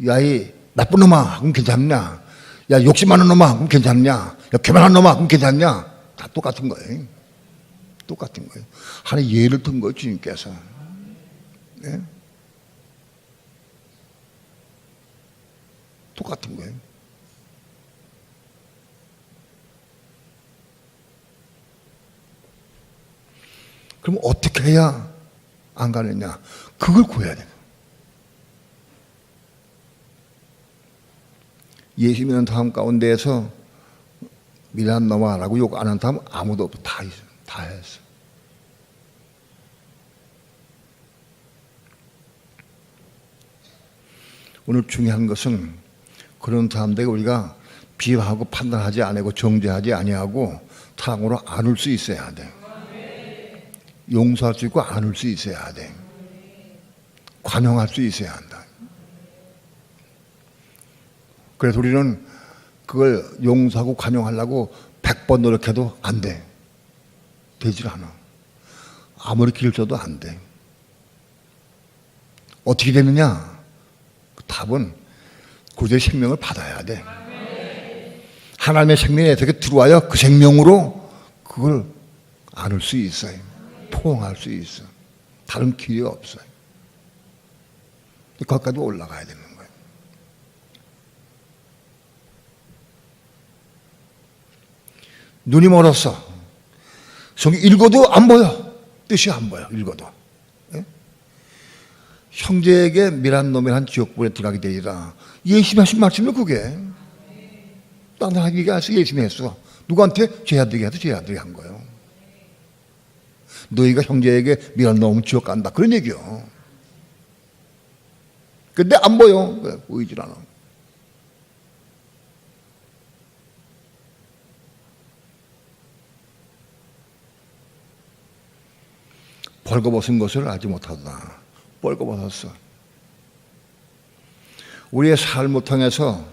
야 이 나쁜 놈아 그럼 괜찮냐? 야 욕심 많은 놈아 그럼 괜찮냐? 야 교만한 놈아 그럼 괜찮냐? 다 똑같은 거예요. 똑같은 거예요. 하나의 예를 든 거예요. 주님께서. 네? 똑같은 거예요. 그럼 어떻게 해야 안 가느냐? 그걸 구해야 돼. 예수 믿는 사람 가운데에서 미란 놈아라고 욕 안 하는 사람 아무도 없어. 다 했어. 오늘 중요한 것은 그런 사람들에게 우리가 비하하고 판단하지 아니고 정죄하지 아니하고 사랑으로 안을 수 있어야 돼. 용서할 수 있고 안을 수 있어야 돼. 관용할 수 있어야 한다. 그래서 우리는 그걸 용서하고 관용하려고 100번 노력해도 안 돼. 되질 않아. 아무리 길을 써도 안 돼. 어떻게 되느냐? 그 답은 구주의 생명을 받아야 돼. 하나님의 생명에 어떻게 들어와야 그 생명으로 그걸 안을 수 있어요. 포용할 수 있어. 다른 길이 없어요. 거기까지 올라가야 되는 거예요. 눈이 멀었어. 성경 읽어도 안 보여. 뜻이 안 보여. 읽어도. 예? 형제에게 미란 놈이란 지옥불에 들어가게 되리라. 예수님이 하신 말씀이 그게. 딴 사람 얘기 안 해서 예수님이 했어. 누구한테? 제 아들에게 해서 제 아들이 한 거예요. 너희가 형제에게 미란 놈은 지옥 간다. 그런 얘기요. 근데 안 보여. 보이질 않아. 벌거벗은 것을 알지 못하다. 벌거벗었어. 우리의 삶을 통해서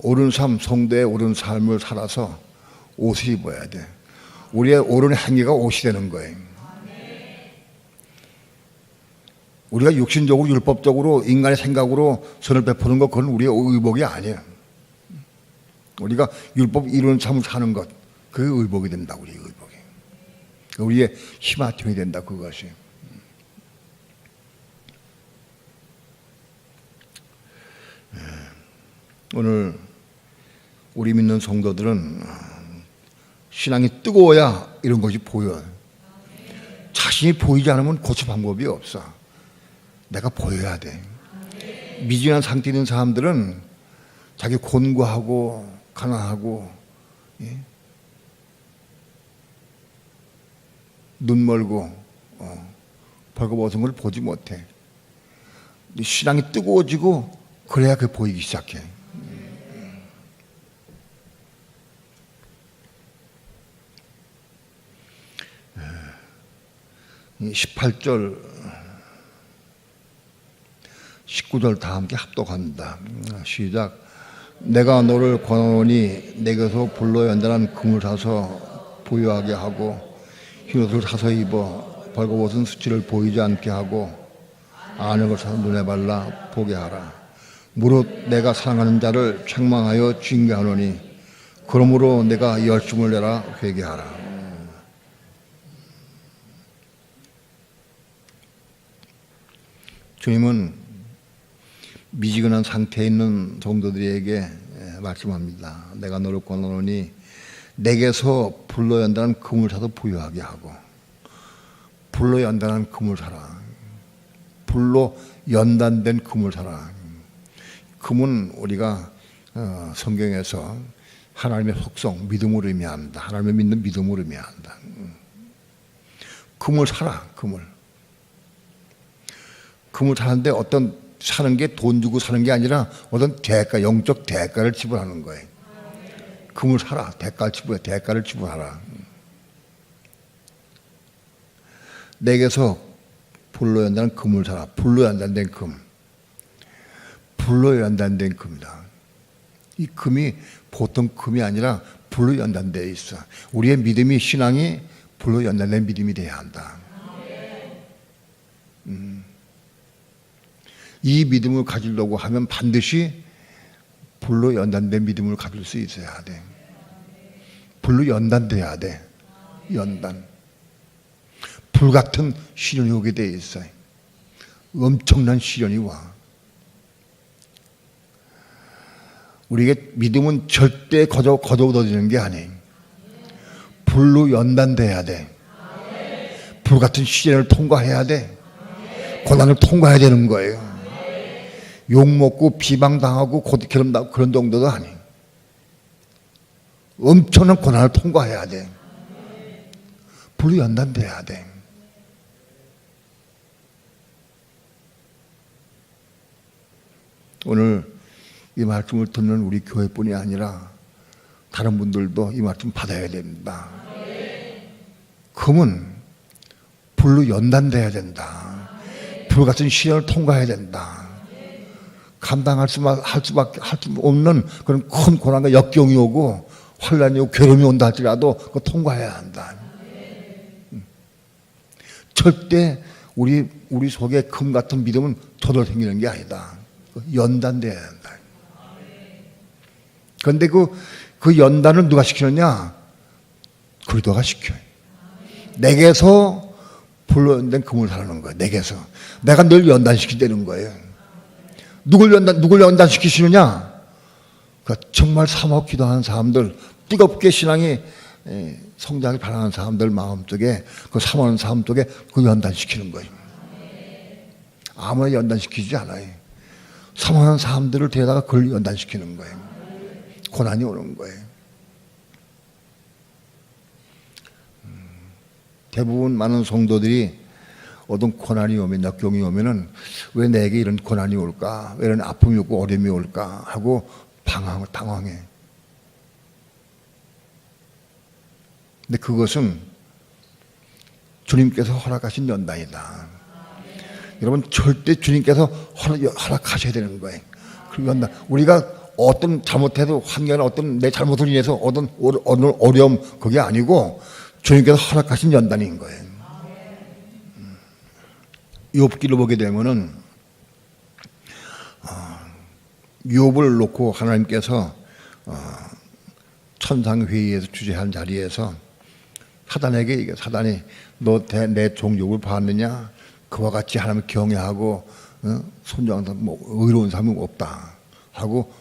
옳은 삶, 성도의 옳은 삶을 살아서 옷을 입어야 돼. 우리의 옳은 행위가 옷이 되는 거예요. 우리가 육신적으로 율법적으로 인간의 생각으로 선을 베푸는 것, 그건 우리의 의복이 아니에요. 우리가 율법 이루는 삶을 사는 것, 그게 의복이 된다. 우리의 의복이. 우리의 희마팀이 된다. 그것이. 오늘 우리 믿는 성도들은 신앙이 뜨거워야 이런 것이 보여요. 자신이 보이지 않으면 고칠 방법이 없어. 내가 보여야 돼. 미진한 상태에 있는 사람들은 자기 곤고하고 가난하고, 예? 눈 멀고 벌거벗은 걸 보지 못해. 신앙이 뜨거워지고 그래야 그게 보이기 시작해. 18절 19절 다 함께 합독합니다. 시작. 내가 너를 권하노니 내게서 불로 연단한 금을 사서 부유하게 하고 흰 옷을 사서 입어 벌거벗은 수치를 보이지 않게 하고 아는 것을 사서 눈에 발라 보게 하라. 무릇 내가 사랑하는 자를 책망하여 징계하노니 그러므로 내가 열심을 내라 회개하라. 주님은 미지근한 상태에 있는 성도들에게 말씀합니다. 내가 너를 권하노니 내게서 불로 연단한 금을 사서 부유하게 하고. 불로 연단한 금을 사라. 불로 연단된 금을 사라. 금은 우리가 성경에서 하나님의 속성, 믿음을 의미합니다. 하나님을 믿는 믿음을 의미한다. 금을 사라. 금을 사는데 어떤 사는 게 돈 주고 사는 게 아니라 어떤 대가, 영적 대가를 지불하는 거예요. 금을 사라. 대가를 지불하라. 내게서 불로 연단한 금을 사라. 불로 연단된 금. 불로 연단된 금이다. 이 금이 보통 금이 아니라 불로 연단되어 있어. 우리의 믿음이, 신앙이 불로 연단된 믿음이 되어야 한다. 이 믿음을 가지려고 하면 반드시 불로 연단된 믿음을 가질 수 있어야 돼. 불로 연단돼야 돼. 연단. 불같은 시련이 오게 돼 있어요. 엄청난 시련이 와. 우리에게 믿음은 절대 거저어지는 게 아니에요. 불로 연단돼야 돼. 불같은 시련을 통과해야 돼. 고난을 통과해야 되는 거예요. 욕먹고 비방당하고 고기름당하고 그런 정도도 아니. 엄청난 고난을 통과해야 돼. 불로 연단돼야 돼. 오늘 이 말씀을 듣는 우리 교회뿐이 아니라 다른 분들도 이 말씀 받아야 됩니다. 금은 불로 연단돼야 된다. 불 같은 시련을 통과해야 된다. 감당할 수 없는 그런 큰 고난과 역경이 오고 환란이 오고 괴로움이 온다 할지라도 그거 통과해야 한다. 절대 우리 속에 금 같은 믿음은 저절로 생기는 게 아니다. 연단돼야 한다. 그런데 그 연단을 누가 시키느냐? 그리스도가 시켜요. 내게서 불로 연단 금을 사는 거예요. 내게서. 내가 늘 연단시키되는 거예요. 누굴 연단시키시느냐? 정말 사모하고 기도하는 사람들, 뜨겁게 신앙이 성장을 바라는 사람들 마음속에, 그 사모하는 사람 속에 그 연단시키는 거예요. 아무나 연단시키지 않아요. 사모하는 사람들을 데려다가 그걸 연단시키는 거예요. 고난이 오는 거예요. 대부분 많은 성도들이 어떤 고난이 오면, 역경이 오면은 왜 내게 이런 고난이 올까? 왜 이런 아픔이 오고 어려움이 올까? 하고 당황해. 근데 그것은 주님께서 허락하신 연단이다. 여러분, 절대 주님께서 허락하셔야 되는 거예요. 그 연단. 우리가 어떤 잘못해도 환경이나 어떤 내 잘못을 인해서 어떤 어려움, 그게 아니고 주님께서 허락하신 연단인 거예요. 욥기를 보게 되면은 욥을 놓고 하나님께서 천상회의에서 주재한 자리에서 사단에게 이게 사단이 너 내 종 욥을 봤느냐? 그와 같이 하나님을 경외하고 순종하는 뭐 의로운 사람이 없다 하고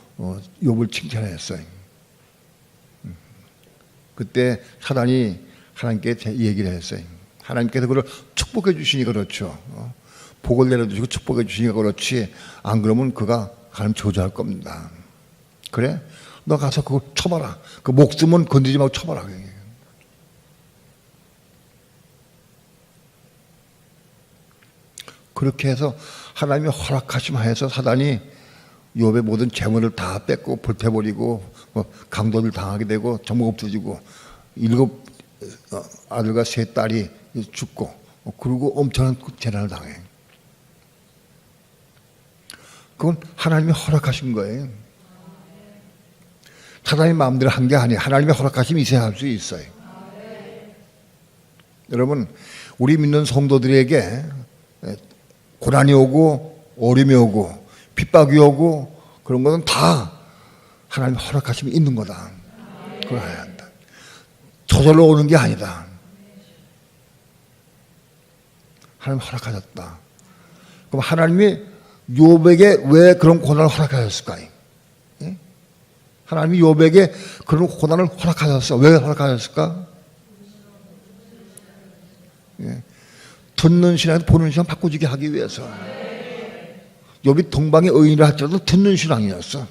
욥을 칭찬했어요. 그때 사단이 하나님께 얘기를 했어요. 하나님께서 그를 축복해 주시니 그렇죠. 복을 내려주시고 축복해 주시니까 그렇지, 안 그러면 그가 하나님 저주할 겁니다. 그래? 너 가서 그거 쳐봐라. 그 목숨은 건드리지 말고 쳐봐라. 그렇게 해서 하나님이 허락하심 하여서 사단이 욥의 모든 재물을 다 뺏고 불태버리고 강도를 당하게 되고 전부 없어지고 7 아들과 3 딸이 죽고 그리고 엄청난 재난을 당해. 그건 하나님이 허락하신 거예요. 사단이 마음대로 한 게 아니에요. 하나님의 허락하심이 있어야 할 수 있어요. 여러분, 우리 믿는 성도들에게 고난이 오고 어려움이 오고 핍박이 오고 그런 것은 다 하나님의 허락하심이 있는 거다. 그걸 알아야 한다. 저절로 오는 게 아니다. 하나님 허락하셨다. 그럼 하나님이 욥에게 왜 그런 고난을 허락하셨을까요? 예? 하나님이 욥에게 그런 고난을 허락하셨어. 왜 허락하셨을까? 예. 듣는 신앙에서 보는 신앙 바꿔주게 하기 위해서. 욥이 동방의 의인이라 할지라도 듣는 신앙이었어.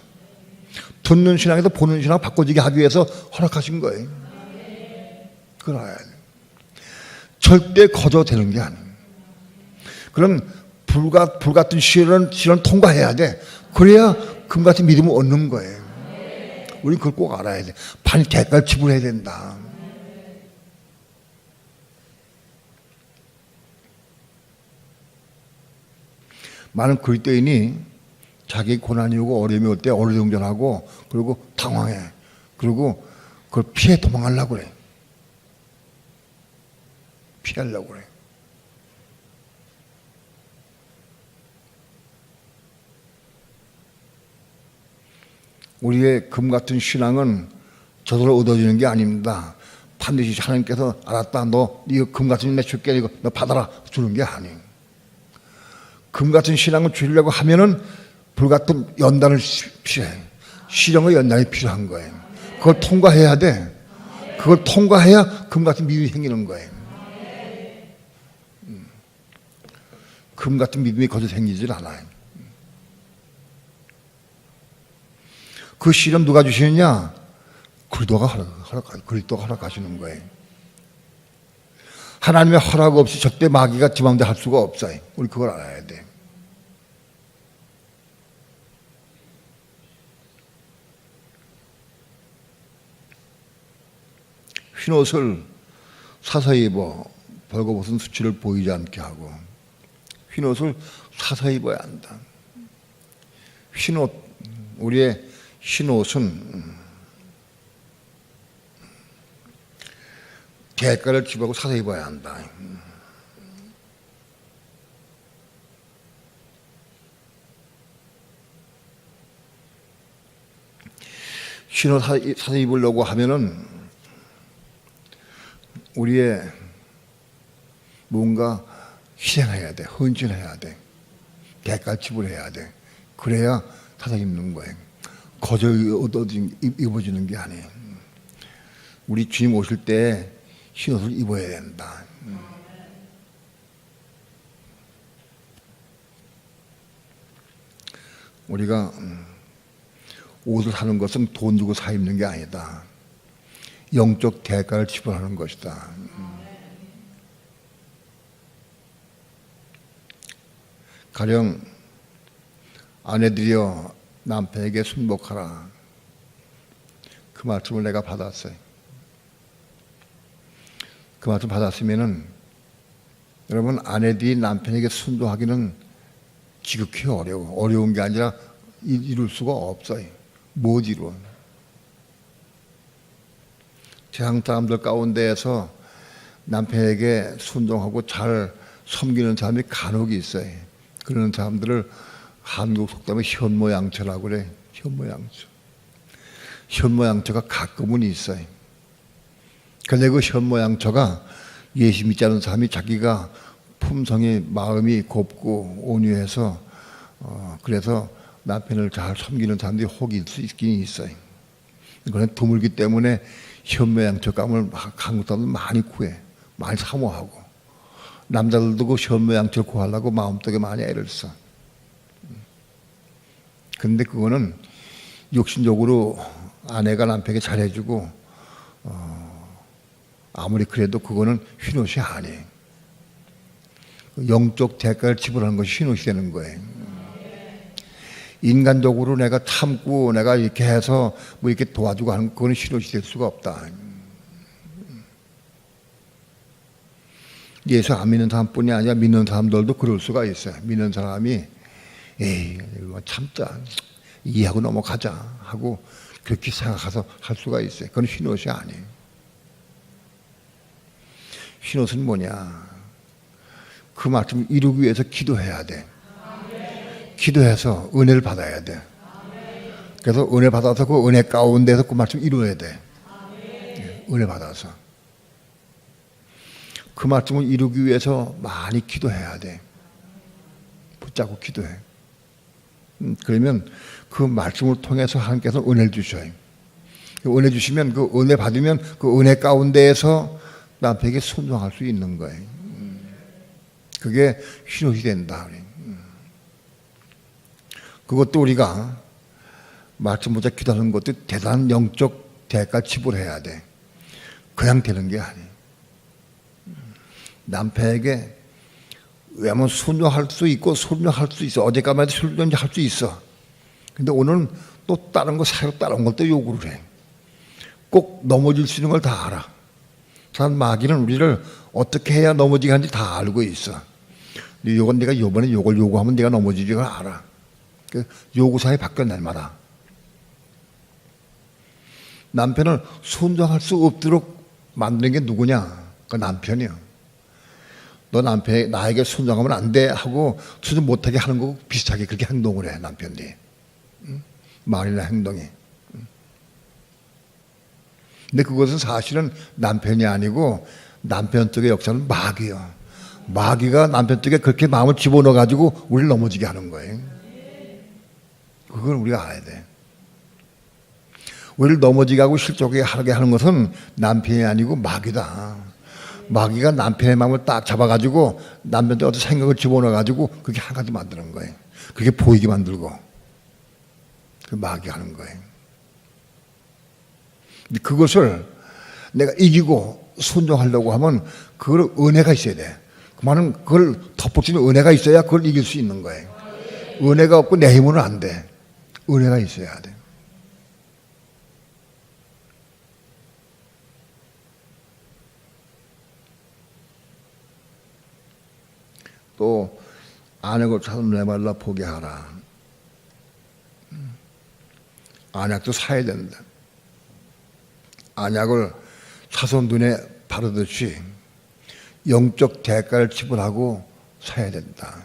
듣는 신앙에서 보는 신앙 바꿔주게 하기 위해서 허락하신 거예요. 그걸 알아야 돼. 절대 거저되는 게 아니에요. 그런 불 같은 시련을 통과해야 돼. 그래야 금같은 믿음을 얻는 거예요. 우리 그걸 꼭 알아야 돼. 반 대가를 지불해야 된다. 많은 그리스도인이 자기 고난이 오고 어려움이 올 때 어리둥절하고 그리고 당황해. 그리고 그걸 피해 도망하려고 그래. 피하려고 그래. 우리의 금 같은 신앙은 저절로 얻어지는 게 아닙니다. 반드시 하나님께서 알았다. 너 이거 금 같은 내 줄게. 이거 너 받아라. 주는 게 아니에요. 금 같은 신앙을 주려고 하면은 불 같은 연단을 필요해. 시련의 연단이 필요한 거예요. 그걸 통과해야 돼. 그걸 통과해야 금 같은 믿음이 생기는 거예요. 금 같은 믿음이 거기서 생기질 않아요. 그 씨는 누가 주시느냐? 그리스도가 허락하시는 거예요. 하나님의 허락 없이 절대 마귀가 지 마음대로 할 수가 없어요. 우리 그걸 알아야 돼. 흰옷을 사서 입어 벌거벗은 수치를 보이지 않게 하고, 흰옷을 사서 입어야 한다. 흰옷, 우리의 흰옷은 대가를 지불하고 사서 입어야 한다. 흰옷 사서 입으려고 하면은 우리의 뭔가 희생해야 돼, 헌신해야 돼, 대가 지불해야 돼. 그래야 사서 입는 거예요. 거저 입어지는 게 아니에요. 우리 주님 오실 때 흰옷을 입어야 된다. 우리가 옷을 사는 것은 돈 주고 사 입는 게 아니다. 영적 대가를 지불하는 것이다. 가령 아내들이여 남편에게 순복하라. 그 말씀을 내가 받았어요. 그 말씀 받았으면은 여러분, 아내들이 남편에게 순종하기는 지극히 어려운 게 아니라 이룰 수가 없어요. 못 이루어. 세상 사람들 가운데에서 남편에게 순종하고 잘 섬기는 사람이 간혹 있어요. 그런 사람들을 한국 속담에 현모양처라고 그래. 현모양처. 현모양처가 가끔은 있어요. 근데 그 현모양처가 예수 믿지 않는 사람이 자기가 품성이, 마음이 곱고 온유해서 그래서 남편을 잘 섬기는 사람들이 혹 있을 수 있긴 있어요. 그건 드물기 때문에 현모양처감을 한국 사람들 많이 구해, 많이 사모하고, 남자들도 그 현모양처를 구하려고 마음속에 많이 애를 써. 근데 그거는 욕심적으로 아내가 남편에게 잘해주고 아무리 그래도 그거는 흰옷이 아니에요. 영적 대가를 지불하는 것이 흰옷이 되는 거예요. 인간적으로 내가 참고 내가 이렇게 해서 뭐 이렇게 도와주고 하는 그거는 흰옷이 될 수가 없다. 예수 안 믿는 사람뿐이 아니라 믿는 사람들도 그럴 수가 있어요. 믿는 사람이 에이 참자, 이해하고 넘어가자 하고 그렇게 생각해서 할 수가 있어요. 그건 흰옷이 아니에요. 흰옷은 뭐냐? 그 말씀을 이루기 위해서 기도해야 돼. 기도해서 은혜를 받아야 돼. 그래서 은혜 받아서 그 은혜 가운데서 그 말씀 이루어야 돼. 은혜 받아서 그 말씀을 이루기 위해서 많이 기도해야 돼. 붙잡고 기도해. 그러면 그 말씀을 통해서 하나님께서 은혜를 주셔요. 은혜 주시면 그 은혜 받으면 그 은혜 가운데에서 남편에게 순종할 수 있는 거예요. 그게 흰옷이 된다. 그것도 우리가 말씀 보자 기도하는 것도 대단한 영적 대가 지불해야 돼. 그냥 되는 게 아니에요. 남편에게 왜냐면 순종할 수 있고 순종할 수 있어. 어제까지만 해도 순종할 수 있어. 근데 오늘은 또 다른 거 새로 다른 걸 또 요구를 해. 꼭 넘어질 수 있는 걸 다 알아. 사람 마귀는 우리를 어떻게 해야 넘어지게 하는지 다 알고 있어. 이건 네가 이번에 이걸 요구하면 네가 넘어지지 걸 알아. 그 요구사항이 바뀌어 날마다. 남편을 순종할 수 없도록 만드는 게 누구냐? 그 남편이야. 너 남편이 나에게 순종하면 안 돼 하고 순종 못하게 하는 거고 비슷하게 그렇게 행동을 해 남편들이. 말이나 행동이. 근데 그것은 사실은 남편이 아니고 남편 쪽의 역사는 마귀야. 마귀가 남편 쪽에 그렇게 마음을 집어넣어 가지고 우리를 넘어지게 하는 거예요. 그걸 우리가 알아야 돼. 우리를 넘어지게 하고 실족하게 하게 하는 것은 남편이 아니고 마귀다. 마귀가 남편의 마음을 딱 잡아가지고 남편한테 어떤 생각을 집어넣어가지고 그렇게 하나도 만드는 거예요. 그게 보이게 만들고 그 마귀가 하는 거예요. 근데 그것을 내가 이기고 순종하려고 하면 그걸 은혜가 있어야 돼. 그 말은 그걸 덮어주는 은혜가 있어야 그걸 이길 수 있는 거예요. 은혜가 없고 내 힘으로는 안 돼. 은혜가 있어야 돼. 또 안약을 찾아 내말라 보게 하라. 안약도 사야 된다. 안약을 사서 눈에 바르듯이 영적 대가를 지불하고 사야 된다.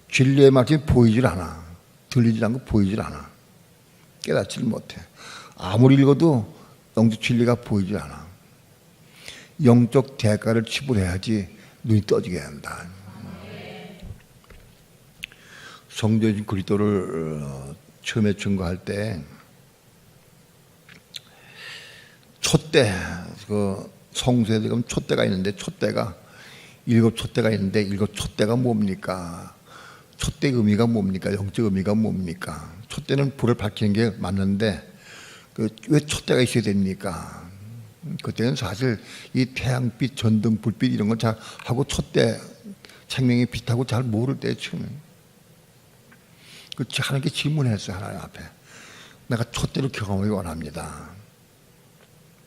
진리의 말씀이 보이질 않아. 들리질 않고 보이질 않아. 깨닫지를 못해. 아무리 읽어도 영적 진리가 보이질 않아. 영적 대가를 지불해야지 눈이 떠지게 한다. 성도인 그리스도를 처음에 증거할 때 촛대, 그 성소에 들어가면 촛대가 있는데 촛대가 일곱 촛대가 있는데 일곱 촛대가 뭡니까? 촛대 의미가 뭡니까? 영적 의미가 뭡니까? 촛대는 불을 밝히는 게 맞는데 왜 촛대가 있어야 됩니까? 그때는 사실 이 태양빛, 전등, 불빛 이런 걸 잘 하고 촛대, 생명의 빛하고 잘 모를 때 처음에 하나님께 질문했어요. 하나님 앞에 내가 촛대를 경험하기 원합니다.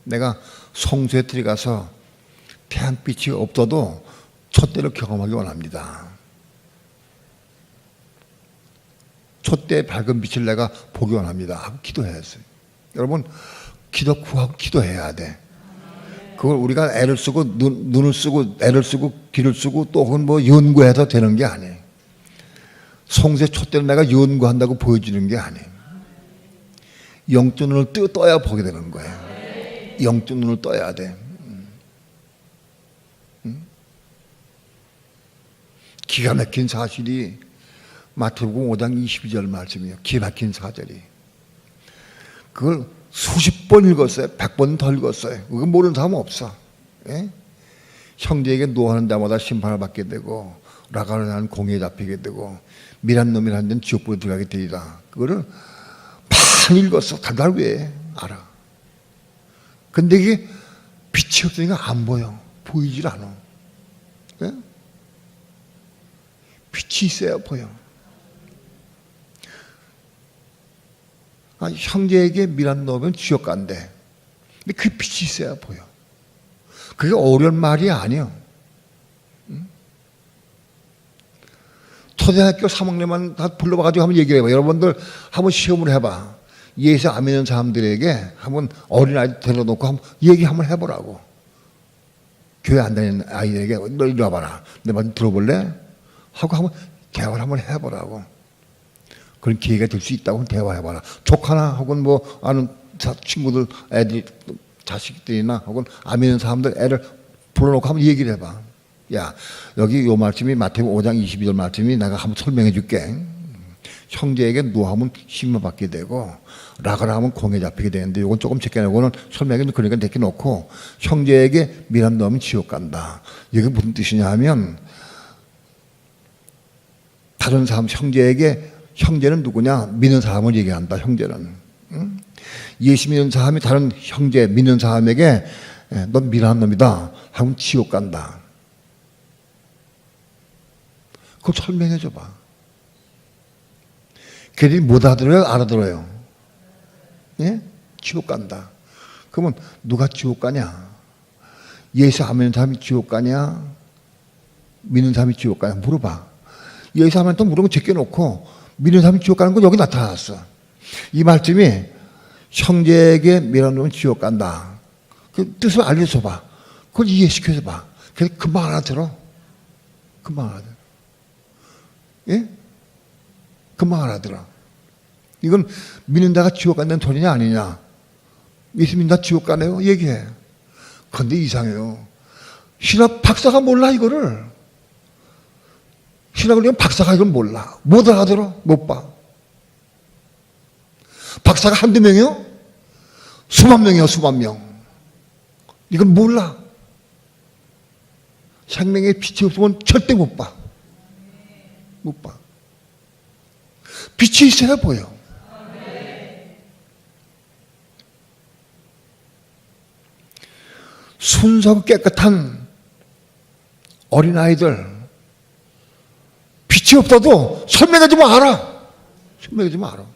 내가 성소에 들어가서 태양빛이 없어도 촛대를 경험하기 원합니다. 촛대의 밝은 빛을 내가 보기 원합니다 하고 기도했어요. 여러분 기도 구하고 기도해야 돼. 그걸 우리가 애를 쓰고 눈을 쓰고 애를 쓰고 귀를 쓰고 또 혹은 뭐 연구해서 되는 게 아니에요. 성소의 촛대를 내가 연구한다고 보여주는 게 아니에요. 영적 눈을 떠야 보게 되는 거예요. 영적 눈을 떠야 돼. 기가 막힌 사실이 마태복음 5장 22절 말씀이에요. 기가 막힌 사절이. 그걸 수십 번 읽었어요. 100번 더 읽었어요. 그거 모르는 사람 없어. 예? 형제에게 노하는 자마다 심판을 받게 되고 라가를 하는 공에 잡히게 되고 미란 놈이라는 데는 지옥불에 들어가게 되리라. 그거를 많이 읽었어. 달달 왜 알아. 근데 이게 빛이 없으니까 안 보여. 보이질 않아. 예? 빛이 있어야 보여. 형제에게 미란 넣으면 지옥 간대. 근데 그 빛이 있어야 보여. 그게 어려운 말이 아니야. 초등학교 3학년만 다 불러봐가지고 한번 얘기를 해봐. 여러분들 한번 시험을 해봐. 예수 안 믿는 사람들에게 한번 어린아이 데려놓고 한번 얘기 한번 해보라고. 교회 안 다니는 아이들에게 너 이리 와봐라. 내 말 들어볼래? 하고 한번 대화를 한번 해보라고. 그런 기회가 될 수 있다고 대화해봐라. 조카나 혹은 뭐 아는 친구들, 애들, 자식들이나 혹은 안 믿는 사람들 애를 불러놓고 한번 얘기를 해봐. 야, 여기 요 말씀이 마태복음 5장 22절 말씀이 내가 한번 설명해 줄게. 형제에게 노하면 심판 받게 되고 라가라 하면 공에 잡히게 되는데 이건 조금 제껴내고는 설명해 그러니까 제껴놓고 형제에게 미란 넣으면 지옥 간다. 이게 무슨 뜻이냐 하면 다른 사람 형제는 누구냐? 믿는 사람을 얘기한다. 형제는. 응? 예수 믿는 사람이 다른 형제 믿는 사람에게 넌 미련한 놈이다 하면 지옥 간다. 그걸 설명해 줘봐. 걔들이 못 알아들어요? 알아들어요? 예? 지옥 간다. 그러면 누가 지옥 가냐? 예수 안 믿는 사람이 지옥 가냐? 믿는 사람이 지옥 가냐? 물어봐. 예수 안 믿는 사람 물어보면 제껴놓고 믿는 사람이 지옥 가는 건 여기 나타났어. 이 말씀이 형제에게 미련하면 지옥 간다. 그 뜻을 알려줘봐. 그걸 이해시켜줘봐. 그래서 금방 알아들어. 금방 알아들어. 예? 금방 알아들어. 이건 믿는다가 지옥 간다는 소리냐 아니냐? 예수 믿는다 지옥 가네요? 얘기해. 그런데 이상해요. 신학 박사가 몰라 이거를. 신학을 내면 박사가 이걸 몰라. 못 알아들어. 못 봐. 박사가 한두 명이요? 수만 명이요. 수만 명. 이걸 몰라. 생명의 빛이 없으면 절대 못 봐. 못 봐. 빛이 있어야 보여. 순수하고 깨끗한 어린아이들, 빛이 없어도 설명하지 마라. 설명하지 마라.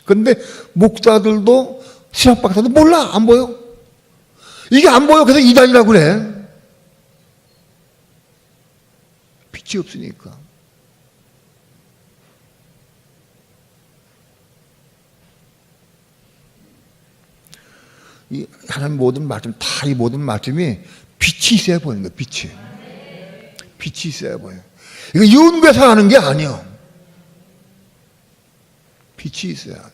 그런데 목사들도 신학박사도 몰라. 안 보여. 이게 안 보여. 그래서 이단이라고 그래. 빛이 없으니까. 이 하나님 모든 말씀, 다 이 모든 말씀이 빛이 있어야 보이는 거예요. 빛이. 빛이 있어야 보여. 이거 연구해서 하는 게 아니야. 빛이 있어야 돼.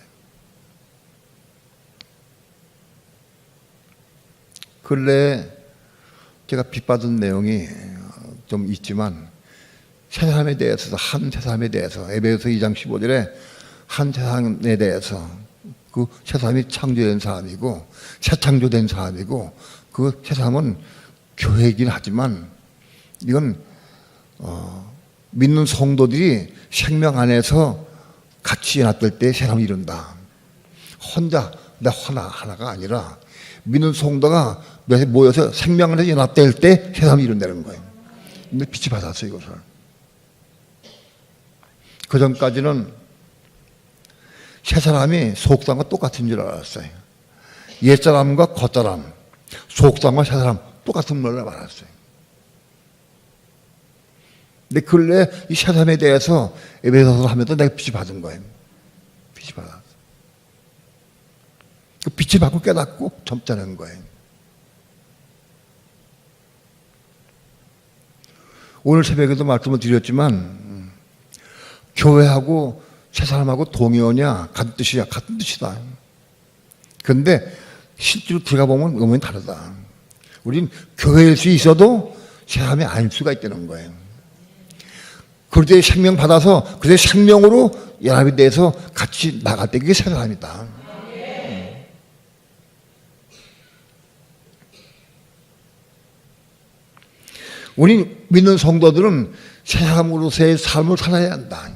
근래 제가 빛받은 내용이 좀 있지만 새 사람에 대해서, 한 새 사람에 대해서, 에베소서 2장 15절에 한 새 사람에 대해서, 그 새 사람이 창조된 사람이고 새 창조된 사람이고 그 새 사람은 교회이긴 하지만 이건 믿는 성도들이 생명 안에서 같이 연합될 때 새 사람을 이룬다. 혼자 내 하나가 아니라 믿는 성도가 모여서 생명 안에서 연합될 때 새 사람을 이룬다는 거예요. 근데 빛이 받았어요, 이것을. 그 전까지는 새 사람이 속사람과 똑같은 줄 알았어요. 옛사람과 겉사람, 속사람과 새 사람 똑같은 걸 알았어요. 근데 근래 이 새 사람에 대해서 에베소서를 하면서 내가 빛이 받은 거예요. 빛이 받았어. 그 빛이 받고 깨닫고 젊자는 거예요. 오늘 새벽에도 말씀을 드렸지만 교회하고 새 사람하고 동의어냐 같은 뜻이야. 같은 뜻이다. 그런데 실제로 들어가 보면 의미는 다르다. 우린 교회일 수 있어도 새 사람이 아닐 수가 있다는 거예요. 그리스도의 생명 받아서 그리스도의 생명으로 연합이 돼서 같이 나갈 때 그게 새 사람이다. 우리 믿는 성도들은 새 사람으로서의 삶을 살아야 한다.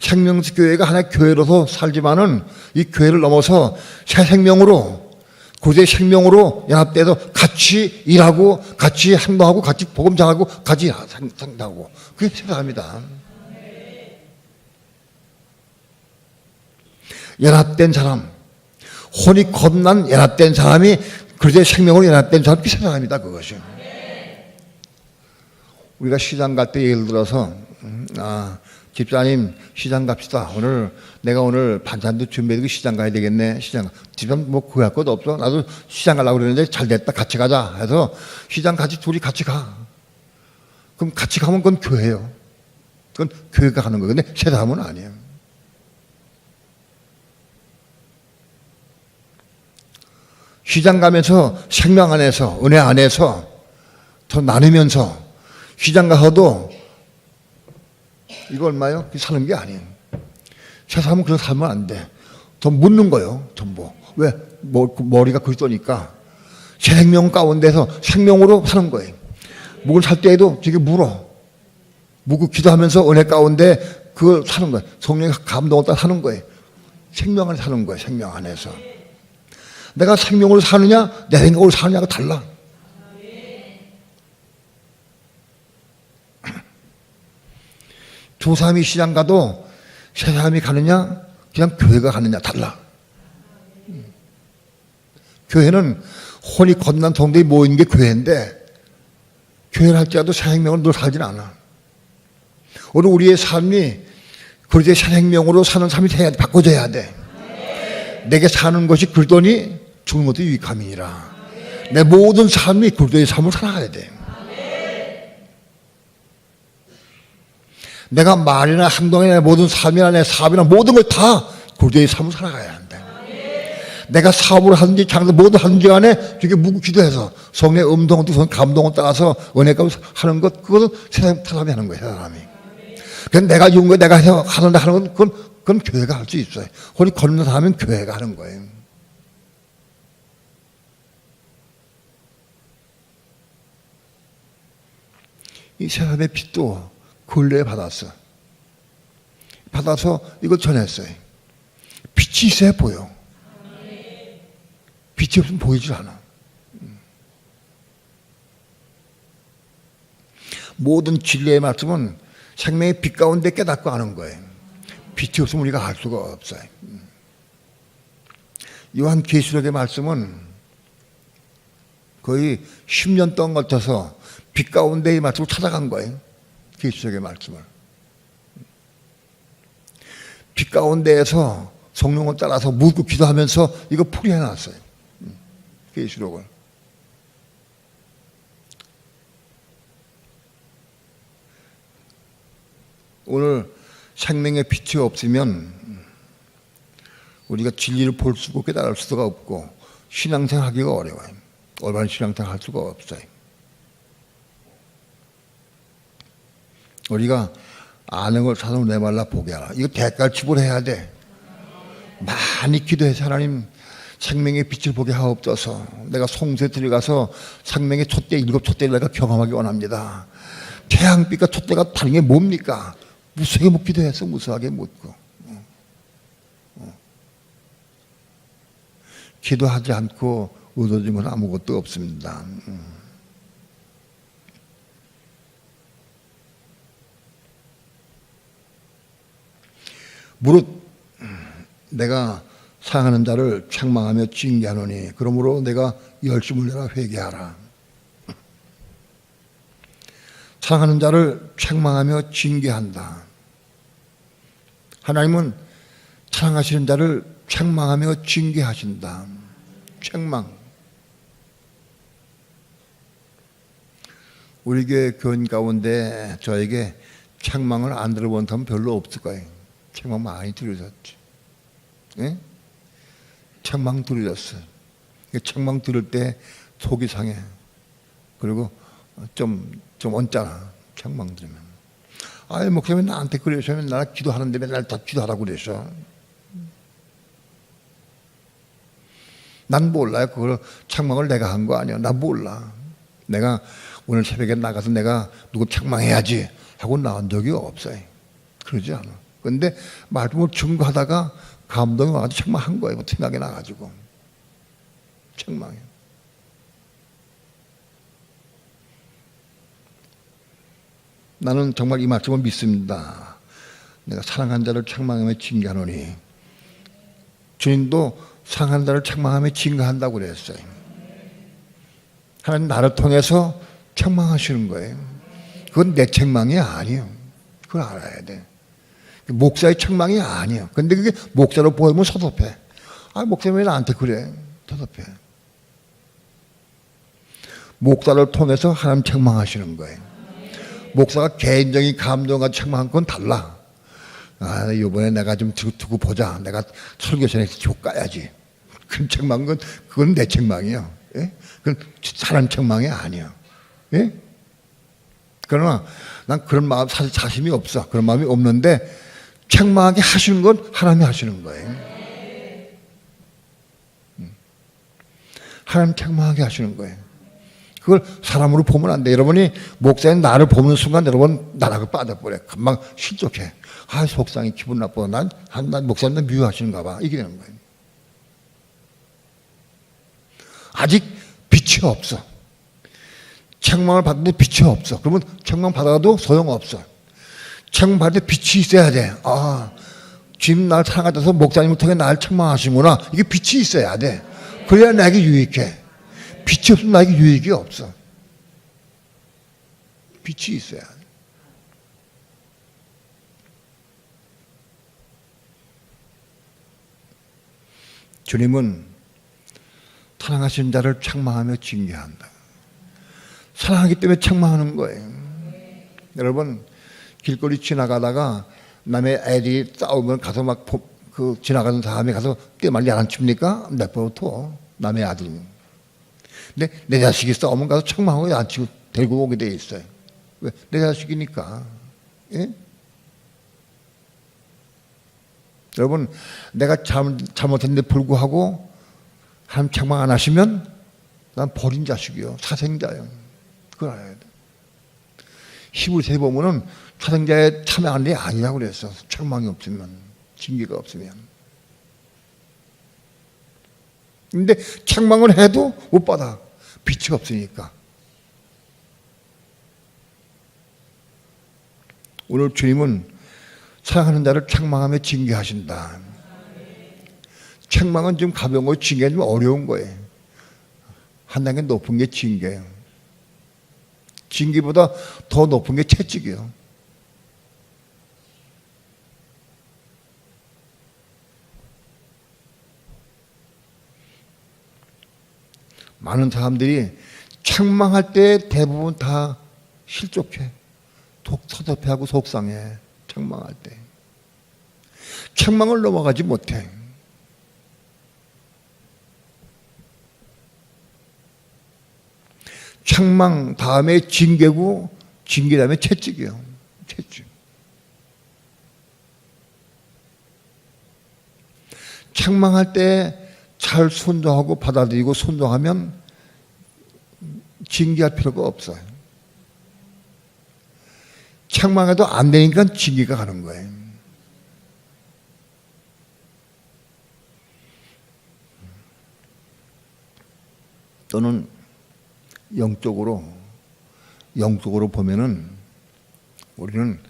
생명수 교회가 하나의 교회로서 살지만은 이 교회를 넘어서 새 생명으로, 그리스도의 생명으로 연합돼서 같이 일하고 같이 행동하고 같이 복음 전하고 같이 상담하고 그게 새 사람이다. 연합된 사람, 혼이 겁난 연합된 사람이 그리스도의 생명으로 연합된 사람이 새 사람이다. 그것이. 우리가 시장 갈 때 예를 들어서 집사님 시장 갑시다. 내가 오늘 반찬도 준비해두고 시장 가야 되겠네. 시장. 집사님 뭐 구할 것도 없어. 나도 시장 가려고 그러는데 잘 됐다. 같이 가자 해서 시장 둘이 같이 가. 그럼 같이 가면 그건 교회예요. 그건 교회가 가는 거예요. 근데 새 사람은 아니에요. 시장 가면서 생명 안에서, 은혜 안에서 더 나누면서 시장 가서도 이거 얼마요? 사는 게 아니에요. 새 사람은 그렇게 살면 안 돼. 더 묻는 거예요, 전부. 왜? 머리가 그리스도니까 생명 가운데서 생명으로 사는 거예요. 묵을 살 때에도 저게 물어. 묵고 기도하면서 은혜 가운데 그걸 사는 거예요. 성령의 감동을 따라 사는 거예요. 생명 안에 사는 거예요, 생명 안에서. 내가 생명으로 사느냐, 내 생각으로 사느냐가 달라. 두 사람이 시장 가도 세 사람이 가느냐, 그냥 교회가 가느냐 달라. 교회는 혼이 겁난 성도들이 모이는 게 교회인데 교회를 할지라도 새 생명으로 늘 살진 않아. 오늘 우리의 삶이 그리스도의 새 생명으로 사는 삶이 바꿔져야 돼. 내게 사는 것이 그리스도니 죽는 것도 유익함이니라. 내 모든 삶이 그리스도의 삶을 살아가야 돼. 내가 말이나 행동이나 모든 삶이나 내 사업이나 모든 걸 다 그리스도의 삶을 살아가야 한다. 내가 사업을 하든지 장사 모두 하든지 간에 되게 묵고 기도해서 성령의 음동을 따라서 감동을 따라서 은혜가 하는 것, 그것은 사람이 하는 거예요, 사람이. 그냥 내가 이룬 거 내가 해서 하는 건 그건 교회가 할 수 있어요. 혼이 걷는 사람은 교회가 하는 거예요. 이 사람의 빛도 근래에 받아서 이걸 전했어요. 빛이 있어야 보여. 빛이 없으면 보이질 않아. 모든 진리의 말씀은 생명의 빛 가운데 깨닫고 하는 거예요. 빛이 없으면 우리가 알 수가 없어요. 요한계시록의 말씀은 거의 10년 동안 걸쳐서 빛 가운데의 말씀을 찾아간 거예요. 계시록의 말씀을. 빛 가운데에서 성령을 따라서 묻고 기도하면서 이거 풀이해놨어요. 계시록을. 오늘 생명의 빛이 없으면 우리가 진리를 볼 수고 깨달을 수가 없고 신앙생활 하기가 어려워요. 올바른 신앙생활 할 수가 없어요. 우리가 아는 걸 사서 내말라 보게 하라. 이거 대가를 지불해야 돼. 많이 기도해서 하나님 생명의 빛을 보게 하옵소서. 내가 성소에 들어가서 생명의 촛대, 7 촛대를 내가 경험하기 원합니다. 태양빛과 촛대가 다른 게 뭡니까? 무수하게 못 기도해서 무수하게 묻고. 기도하지 않고 얻어진 건 아무것도 없습니다. 무릇 내가 사랑하는 자를 책망하며 징계하노니 그러므로 내가 열심을 내라 회개하라. 사랑하는 자를 책망하며 징계한다. 하나님은 사랑하시는 자를 책망하며 징계하신다. 책망. 우리 교회 교인 가운데 저에게 책망을 안 들어본 사람 별로 없을 거예요. 책망 많이 들으셨지. 예? 책망 들으셨어요. 책망 들을 때 속이 상해. 그리고 좀 언짢아. 책망 들으면. 아이, 목사님 나한테 그러시면 나 기도하는데 맨날 다 기도하라고 그러셔. 난 몰라요. 그걸 책망을 내가 한 거 아니야. 난 몰라. 내가 오늘 새벽에 나가서 내가 누구 책망해야지 하고 나온 적이 없어요. 그러지 않아. 그런데 말씀을 증거하다가 감동이 와가지고 책망한 거예요. 생각이 나가지고. 책망해. 나는 정말 이 말씀을 믿습니다. 내가 사랑한 자를 책망하며 징계하노니 주님도 사랑한 자를 책망하며 징계한다고 그랬어요. 하나님 나를 통해서 책망하시는 거예요. 그건 내 책망이 아니에요. 그걸 알아야 돼. 목사의 책망이 아니에요. 근데 그게 목사로 보이면 섭섭해. 아, 목사님 왜 나한테 그래? 섭섭해. 목사를 통해서 하나님 책망하시는 거예요. 목사가 개인적인 감정과 책망한 건 달라. 아, 이번에 내가 좀 두고 보자. 내가 설교 전에 쭉 가야지. 그런 책망은 그건 내 책망이에요. 예? 그건 사람 책망이 아니야. 예? 그러나 난 그런 마음 사실 자신이 없어. 그런 마음이 없는데 책망하게 하시는 건 하나님이 하시는 거예요. 하나님 책망하게 하시는 거예요. 그걸 사람으로 보면 안 돼. 여러분이 목사님 나를 보는 순간 여러분 나락을 빠져버려. 금방 실족해. 아, 속상해. 기분 나빠. 난 목사님 나 미워하시는가 봐. 이게 되는 거예요. 아직 빛이 없어. 책망을 받는데 빛이 없어. 그러면 책망 받아도 소용없어. 책망 받을 때 빛이 있어야 돼. 아, 주님 날 사랑하셔서 목사님을 통해 날 책망하시구나. 이게 빛이 있어야 돼. 그래야 나에게 유익해. 빛이 없으면 나에게 유익이 없어. 빛이 있어야 돼. 주님은 사랑하시는 자를 책망하며 징계한다. 사랑하기 때문에 책망하는 거예요. 여러분 길거리 지나가다가 남의 애들이 싸우면 가서 막 지나가는 사람이 가서 떼말 야단칩니까? 내버려둬. 남의 아들. 근데 내 자식이 싸우면 가서 책망하고 야단치고 데리고 오게 돼 있어요. 왜? 내 자식이니까. 예? 여러분 내가 잘못했는데 불구하고 하나님 책망 안 하시면 난 버린 자식이요. 사생자요. 그걸 알아야 돼. 히브리서에 보면은 사생자의 참여하는 게 아니라고 그랬어. 책망이 없으면, 징계가 없으면. 근데 책망을 해도 못 받아. 빛이 없으니까. 오늘 주님은 사랑하는 자를 책망하며 징계하신다. 책망은 좀 가벼운 거고 징계는 좀 어려운 거예요. 한 단계 높은 게 징계예요. 징계보다 더 높은 게 채찍이에요. 많은 사람들이 책망할 때 대부분 다 실족해. 서섭해하고 속상해. 책망할 때. 책망을 넘어가지 못해. 책망 다음에 징계고 징계 다음에 채찍이에요. 채찍. 책망할 때 잘 순종하고 받아들이고 순종하면 징계할 필요가 없어요. 책망해도 안 되니까 징계가 가는 거예요. 또는 영적으로 보면은 우리는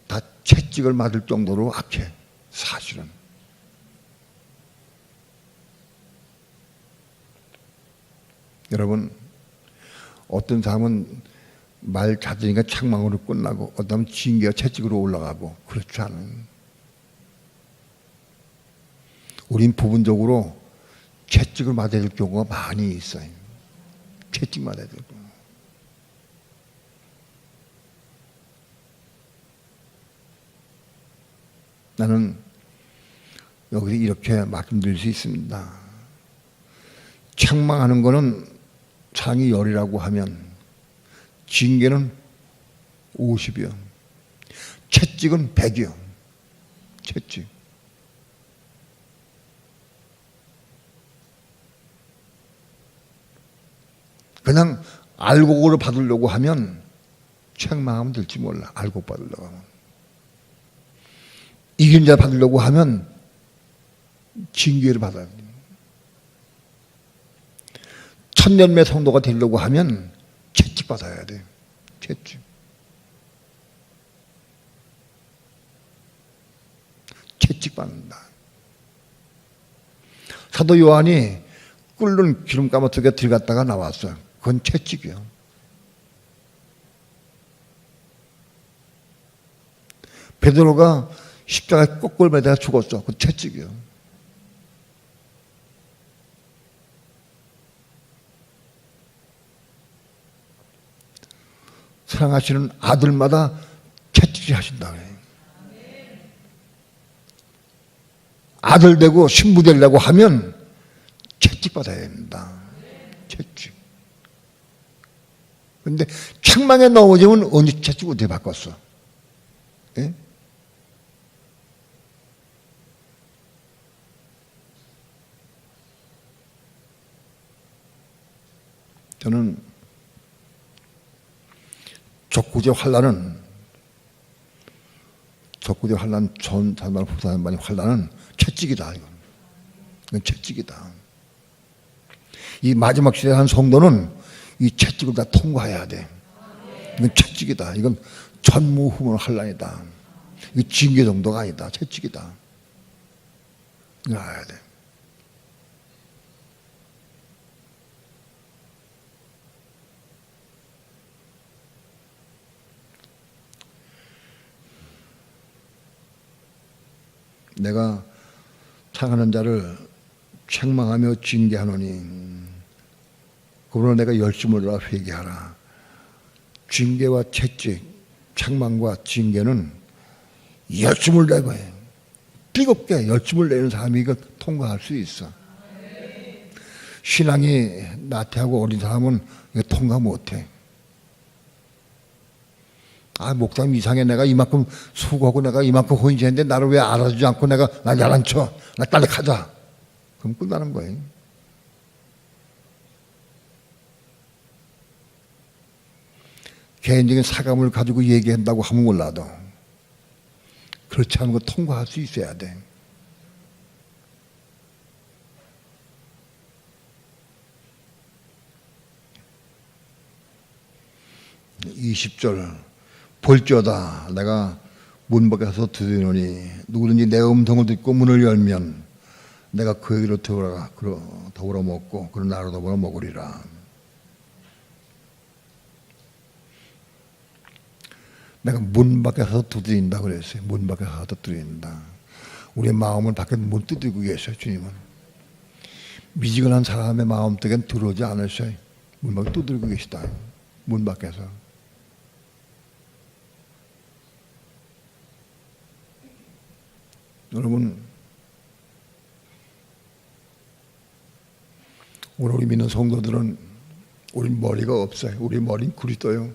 다 채찍을 맞을 정도로 악해. 사실은. 여러분, 어떤 사람은 말 잦으니까 책망으로 끝나고 어떤 사람은 징계가 채찍으로 올라가고 그렇지 않은. 우린 부분적으로 채찍을 맞아야 될 경우가 많이 있어요. 채찍 맞아야 될 경우. 나는 여기서 이렇게 말씀드릴 수 있습니다. 책망하는 거는 상이 10이라고 하면 징계는 50이요. 채찍은 100이요. 채찍. 그냥 알곡으로 받으려고 하면 책망하면 될지 몰라. 알곡 받으려고 하면. 이긴 자 받으려고 하면 징계를 받아야 돼. 천년매 성도가 되려고 하면 채찍 받아야 돼. 채찍. 채찍 받는다. 사도 요한이 끓는 기름가마 속에 들어갔다가 나왔어요. 그건 채찍이요. 베드로가 십자가에 거꾸로 매달려 죽었어. 그건 채찍이요. 사랑하시는 아들마다 채찍질 하신다 그래요. 아들 되고 신부 되려고 하면 채찍 받아야 된다. 채찍. 그런데 책망에 넘어지면 언제 채찍 어떻게 바꿨어? 예? 저는 적구제 환란은 전 사람 후사만이 환란은 채찍이다. 이건 채찍이다. 이 마지막 시대에 한 성도는 이 채찍을 다 통과해야 돼. 이건 채찍이다. 이건 전무후무 환란이다. 이거 징계 정도가 아니다. 채찍이다. 이거 알아야 돼. 내가 사랑하는 자를 책망하며 징계하노니 그러나 내가 열심을 다하 회개하라. 징계와 채찍, 책망과 징계는 열심을 내고 해. 뜨겁게 열심을 내는 사람이 이걸 통과할 수 있어. 신앙이 나태하고 어린 사람은 이거 통과 못해. 아, 목사님 이상해. 내가 이만큼 수고하고 내가 이만큼 헌신했는데 나를 왜 알아주지 않고 나 야단쳐. 나 빨리 가자. 그럼 끝나는 거예요. 개인적인 사감을 가지고 얘기한다고 하면 몰라도 그렇지 않은 거 통과할 수 있어야 돼. 20절 볼지어다 내가 문 밖에서 두드리노니 누구든지 내 음성을 듣고 문을 열면 내가 그에게로 들어가 더불어 먹고 그는 나로 더불어 먹으리라. 내가 문 밖에서 두드린다 그랬어요. 문 밖에서 두드린다. 우리의 마음을 밖에 문 두드리고 계셔요. 주님은 미지근한 사람의 마음속엔 들어오지 않으셔요. 문 밖에 두드리고 계시다. 문 밖에서. 여러분, 오늘 우리 믿는 성도들은 우리 머리가 없어요. 우리 머리는 그리스도요.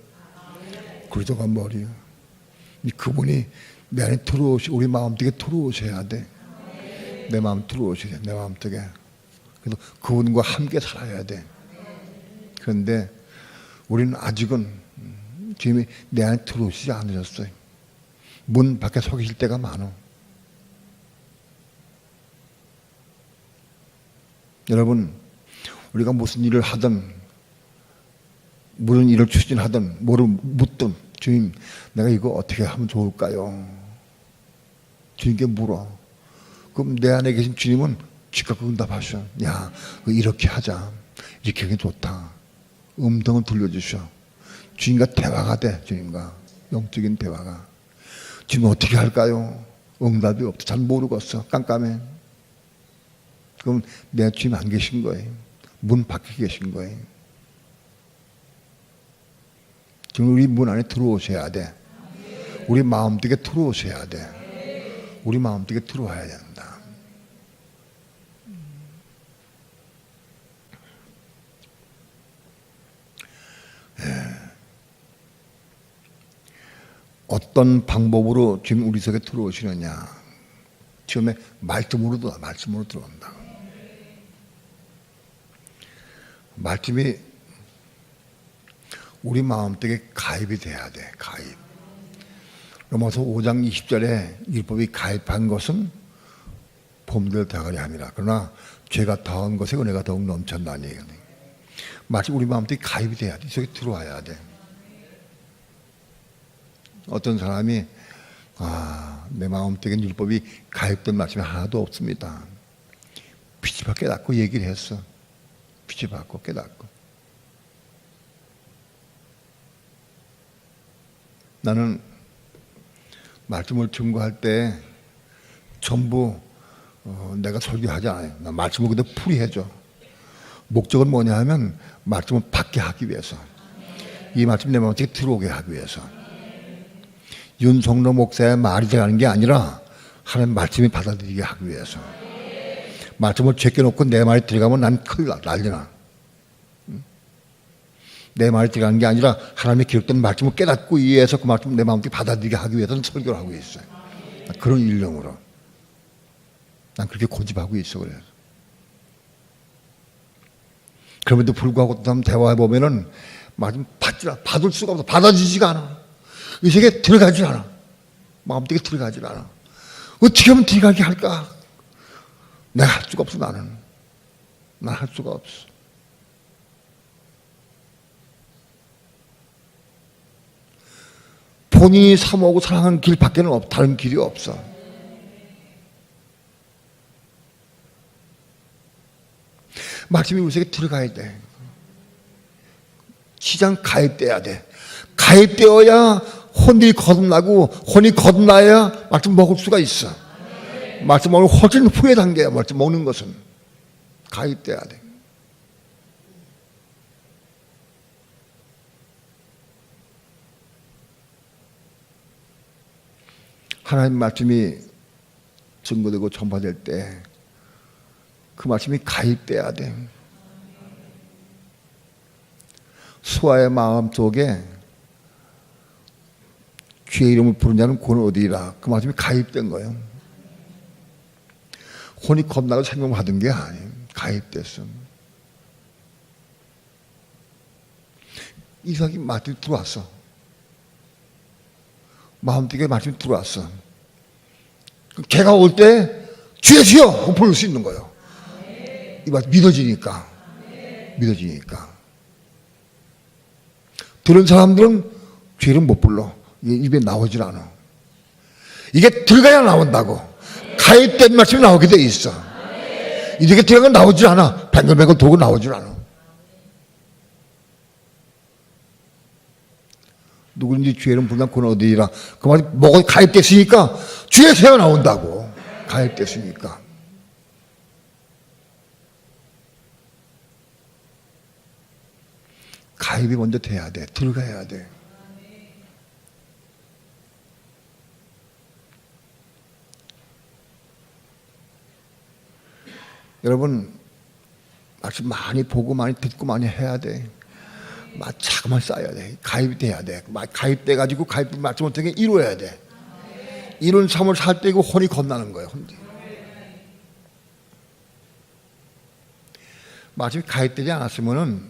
그리스도가 머리요. 그분이 내 안에 우리 마음속에 들어오셔야 돼. 내 마음 들어오셔야 돼. 내 마음속에. 그래서 그분과 함께 살아야 돼. 그런데 우리는 아직은 주님이 내 안에 들어오시지 않으셨어요. 문 밖에 서 계실 때가 많아. 여러분, 우리가 무슨 일을 하든 무슨 일을 추진하든 뭐를 묻든 주님 내가 이거 어떻게 하면 좋을까요? 주님께 물어. 그럼 내 안에 계신 주님은 즉각 응답하셔. 야, 이렇게 하자. 이렇게 하는 게 좋다. 음성을 들려주셔. 주님과 대화가 돼. 주님과 영적인 대화가. 주님 어떻게 할까요? 응답이 없어. 잘 모르겠어. 깜깜해. 그럼 내 주님 안 계신 거예요. 문 밖에 계신 거예요. 지금 우리 문 안에 들어오셔야 돼. 우리 마음속에 들어오셔야 돼. 우리 마음속에 들어와야 된다. 어떤 방법으로 지금 우리 속에 들어오시느냐? 처음에 말씀으로 들어온다. 말씀이 우리 마음속에 가입이 돼야 돼. 가입. 로마서 5장 20절에 율법이 가입한 것은 범죄를 다하려 함이라. 그러나 죄가 더한 것에 은혜가 더욱 넘쳤나니. 말씀 우리 마음속에 가입이 돼야 돼. 이 속에 들어와야 돼. 어떤 사람이 내 마음속에 율법이 가입된 말씀이 하나도 없습니다. 피지바 깨닫고 얘기를 했어. 피지받고 깨닫고. 나는 말씀을 증거할 때 전부 내가 설교하지 않아요. 나 말씀을 그대로 풀이해줘. 목적은 뭐냐 하면 말씀을 받게 하기 위해서. 이 말씀 내 마음에 들어오게 하기 위해서. 윤성로 목사의 말이 되는 게 아니라 하나님 말씀이 받아들이게 하기 위해서. 말씀을 제껴놓고 내 말이 들어가면 난 큰일 나. 난리나. 내 말이 들어가는 게 아니라 하나님의 기록된 말씀을 깨닫고 이해해서 그 말씀을 내 마음속에 받아들이게 하기 위해서는 설교를 하고 있어요. 그런 일념으로. 난 그렇게 고집하고 있어. 그래서. 그럼에도 불구하고 또 한번 대화해보면은 말씀 받을 수가 없어. 받아지지가 않아. 이 세계에 들어가질 않아. 마음속에 들어가질 않아. 어떻게 하면 들어가게 할까? 내가 할 수가 없어. 나는 할 수가 없어. 본인이 사모하고 사랑하는 길 밖에는 다른 길이 없어. 말씀이 우리 속에 들어가야 돼. 시장 가입돼야 돼. 가입되어야 혼이 거듭나고 혼이 거듭나야 말씀 먹을 수가 있어. 말씀 먹으면 훨씬 후의 단계야. 말씀 먹는 것은 가입돼야 돼. 하나님 말씀이 증거되고 전파될 때 그 말씀이 가입돼야 돼. 수아의 마음 속에 주의 이름을 부른 자는 구원 얻으리라. 그 말씀이 가입된 거예요. 혼이 겁나고 생명을 받은 게 아니에요. 가입됐어. 이삭이 말씀이 들어왔어. 마음속에 말씀이 들어왔어. 걔가 올 때 주여 주여 부를 수 있는 거예요. 이 말 믿어지니까. 믿어지니까. 들은 사람들은 죄를 못 불러. 이게 입에 나오질 않아. 이게 들어가야 나온다고. 가입된 말씀이 나오게 돼 있어. 이렇게 들어가면 나오질 않아. 뱅글뱅글 돌고 나오질 않아. 누구든지 죄는 불량코는 어디라. 그 말이 뭐가 가입됐으니까 죄에서야 나온다고. 가입됐으니까. 가입이 먼저 돼야 돼. 들어가야 돼. 여러분, 말씀 많이 보고 많이 듣고 많이 해야 돼. 자꾸만 쌓여야 돼. 가입이 돼야 돼. 가입돼가지고 가입된 말씀을 어떻게 이루어야 돼. 이룬 삶을 살 때 이거 혼이 겁나는 거예요. 혼이. 말씀이 가입되지 않았으면은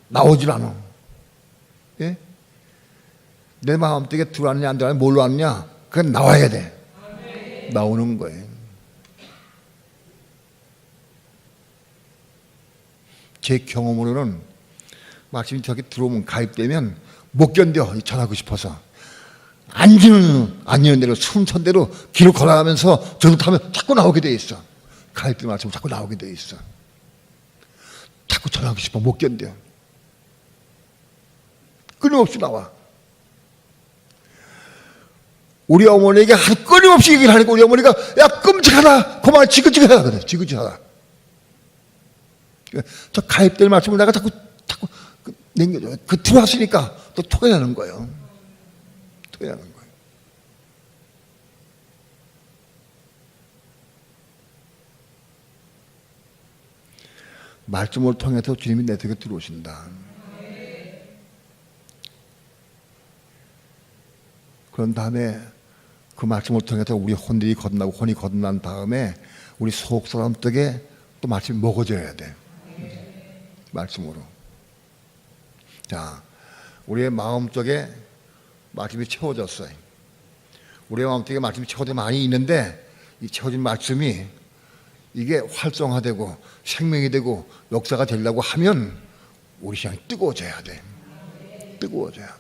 나오질 않아. 예? 내 마음속에 들어왔냐 안 들어왔냐 뭘로 왔냐? 그건 나와야 돼. 나오는 거예요. 제 경험으로는 말씀이 저렇게 들어오면 가입되면 못 견뎌. 전하고 싶어서. 앉는 대로 숨선 대로 길을 걸어가면서 저도 타면 자꾸 나오게 돼 있어. 가입된 말씀 자꾸 나오게 돼 있어. 자꾸 전하고 싶어. 못 견뎌. 끊임없이 나와. 우리 어머니에게 끊임없이 얘기를 하니까 우리 어머니가 야 끔찍하다. 그만 지긋지긋하다 그래. 지긋지긋하다. 저 가입될 말씀을 내가 자꾸 남겨줘. 그 들어왔으니까 또 토해내는 거예요. 토해내는 거예요. 말씀을 통해서 주님이 내 속에 들어오신다. 그런 다음에 그 말씀을 통해서 우리 혼들이 거듭나고 혼이 거듭난 다음에 우리 속 사람 쪽에 또 말씀이 먹어져야 돼. 말씀으로. 자, 우리의 마음 쪽에 말씀이 채워졌어요. 우리의 마음 쪽에 말씀이 채워져 많이 있는데 이 채워진 말씀이 이게 활성화되고 생명이 되고 역사가 되려고 하면 우리 시간이 뜨거워져야 돼. 뜨거워져야.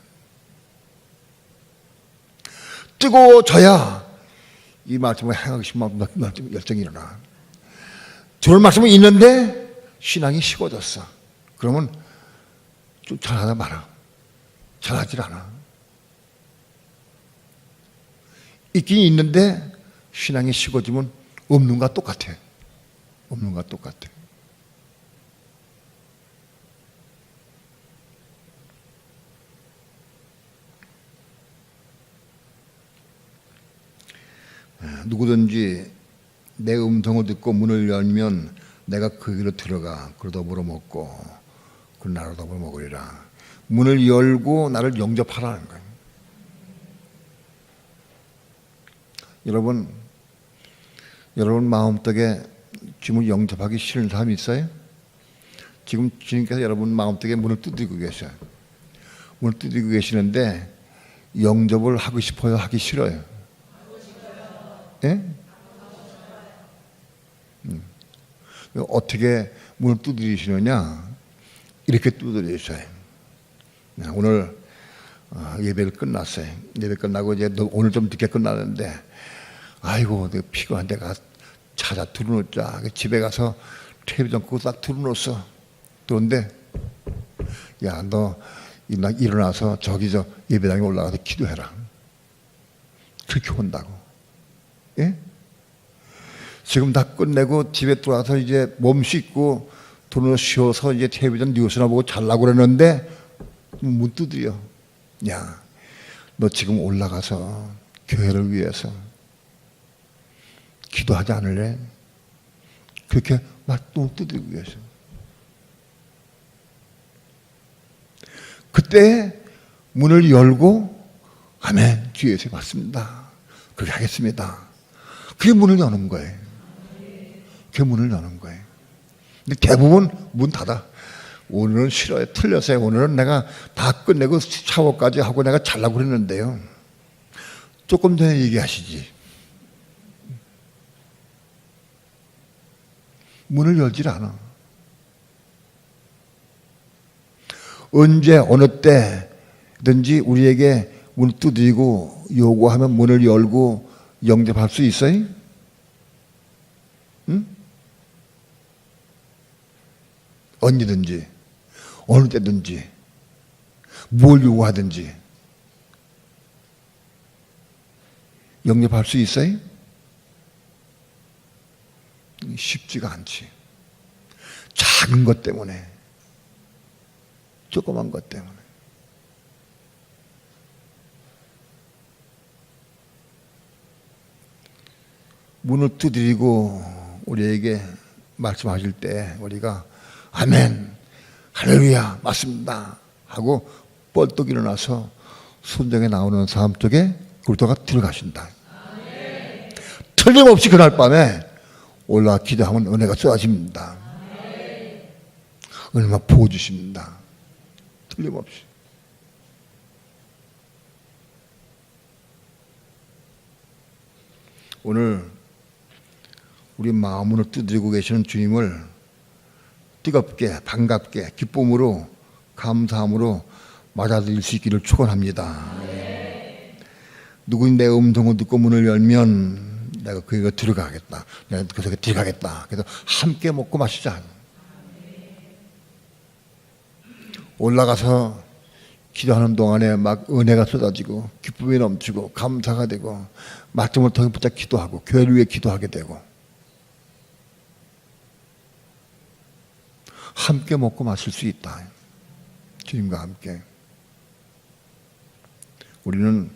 뜨거워져야 이 말씀을 행하고 싶은 열정이 일어나. 들을 말씀은 있는데 신앙이 식어졌어. 그러면 좀 잘하다 말아. 잘하질 않아. 있긴 있는데 신앙이 식어지면 없는 것과 똑같아. 없는 것과 똑같아. 누구든지 내 음성을 듣고 문을 열면 내가 그 길로 들어가 그로 더불어 먹고 그 나로 더불어 먹으리라. 문을 열고 나를 영접하라는 거예요. 여러분 마음속에 주님을 영접하기 싫은 사람이 있어요? 지금 주님께서 여러분 마음속에 문을 두드리고 계셔요. 문을 두드리고 계시는데 영접을 하고 싶어요? 하기 싫어요? 예? 어떻게 문을 두드리시느냐? 이렇게 두드리셔요. 오늘 예배를 끝났어요. 예배 끝나고 이제 오늘 좀 늦게 끝나는데 아이고 내가 피곤한데 가 찾아 들어놓자. 집에 가서 텔레비전 끄고 딱 들어놓았어. 그런데 야 너 일어나서 저기 저 예배당에 올라가서 기도해라. 그렇게 온다고. 예? 지금 다 끝내고 집에 들어와서 이제 몸 씻고 돈을 쉬어서 이제 텔레비전 뉴스나 보고 잘라고 그러는데 문 두드려. 야, 너 지금 올라가서 교회를 위해서 기도하지 않을래? 그렇게 막 또 두드리고 계셔. 그때 문을 열고 아멘 주 예수 맞습니다. 그렇게 하겠습니다. 그게 문을 여는 거예요. 그게 문을 여는 거예요. 근데 대부분 문 닫아. 오늘은 싫어요. 틀렸어요. 오늘은 내가 다 끝내고 샤워까지 하고 내가 잘라고 그랬는데요. 조금 전에 얘기하시지. 문을 열질 않아. 언제 어느 때 든지 우리에게 문을 두드리고 요구하면 문을 열고 영접할 수 있어요? 응? 언제든지 어느 때든지 뭘 요구하든지 영접할 수 있어요? 쉽지가 않지. 작은 것 때문에, 조그만 것 때문에. 문을 두드리고 우리에게 말씀하실 때 우리가 아멘, 할렐루야, 맞습니다 하고 뻘떡 일어나서 순종에 나오는 사람 쪽에 그리스도가 들어가신다. 틀림없이 그날 밤에 올라와 기도하면 은혜가 쏟아집니다. 은혜만 부어주십니다. 틀림없이. 오늘 우리 마음으로 두드리고 계시는 주님을 뜨겁게 반갑게 기쁨으로 감사함으로 맞아들일 수 있기를 축원합니다. 누구인 내 음성을 듣고 문을 열면 내가 그에게 들어가겠다. 내가 그 속에 들어가겠다. 그래서 함께 먹고 마시자. 올라가서 기도하는 동안에 막 은혜가 쏟아지고 기쁨이 넘치고 감사가 되고 말씀을 통해 붙잡 기도하고 교회를 위해 기도하게 되고 함께 먹고 마실 수 있다. 주님과 함께. 우리는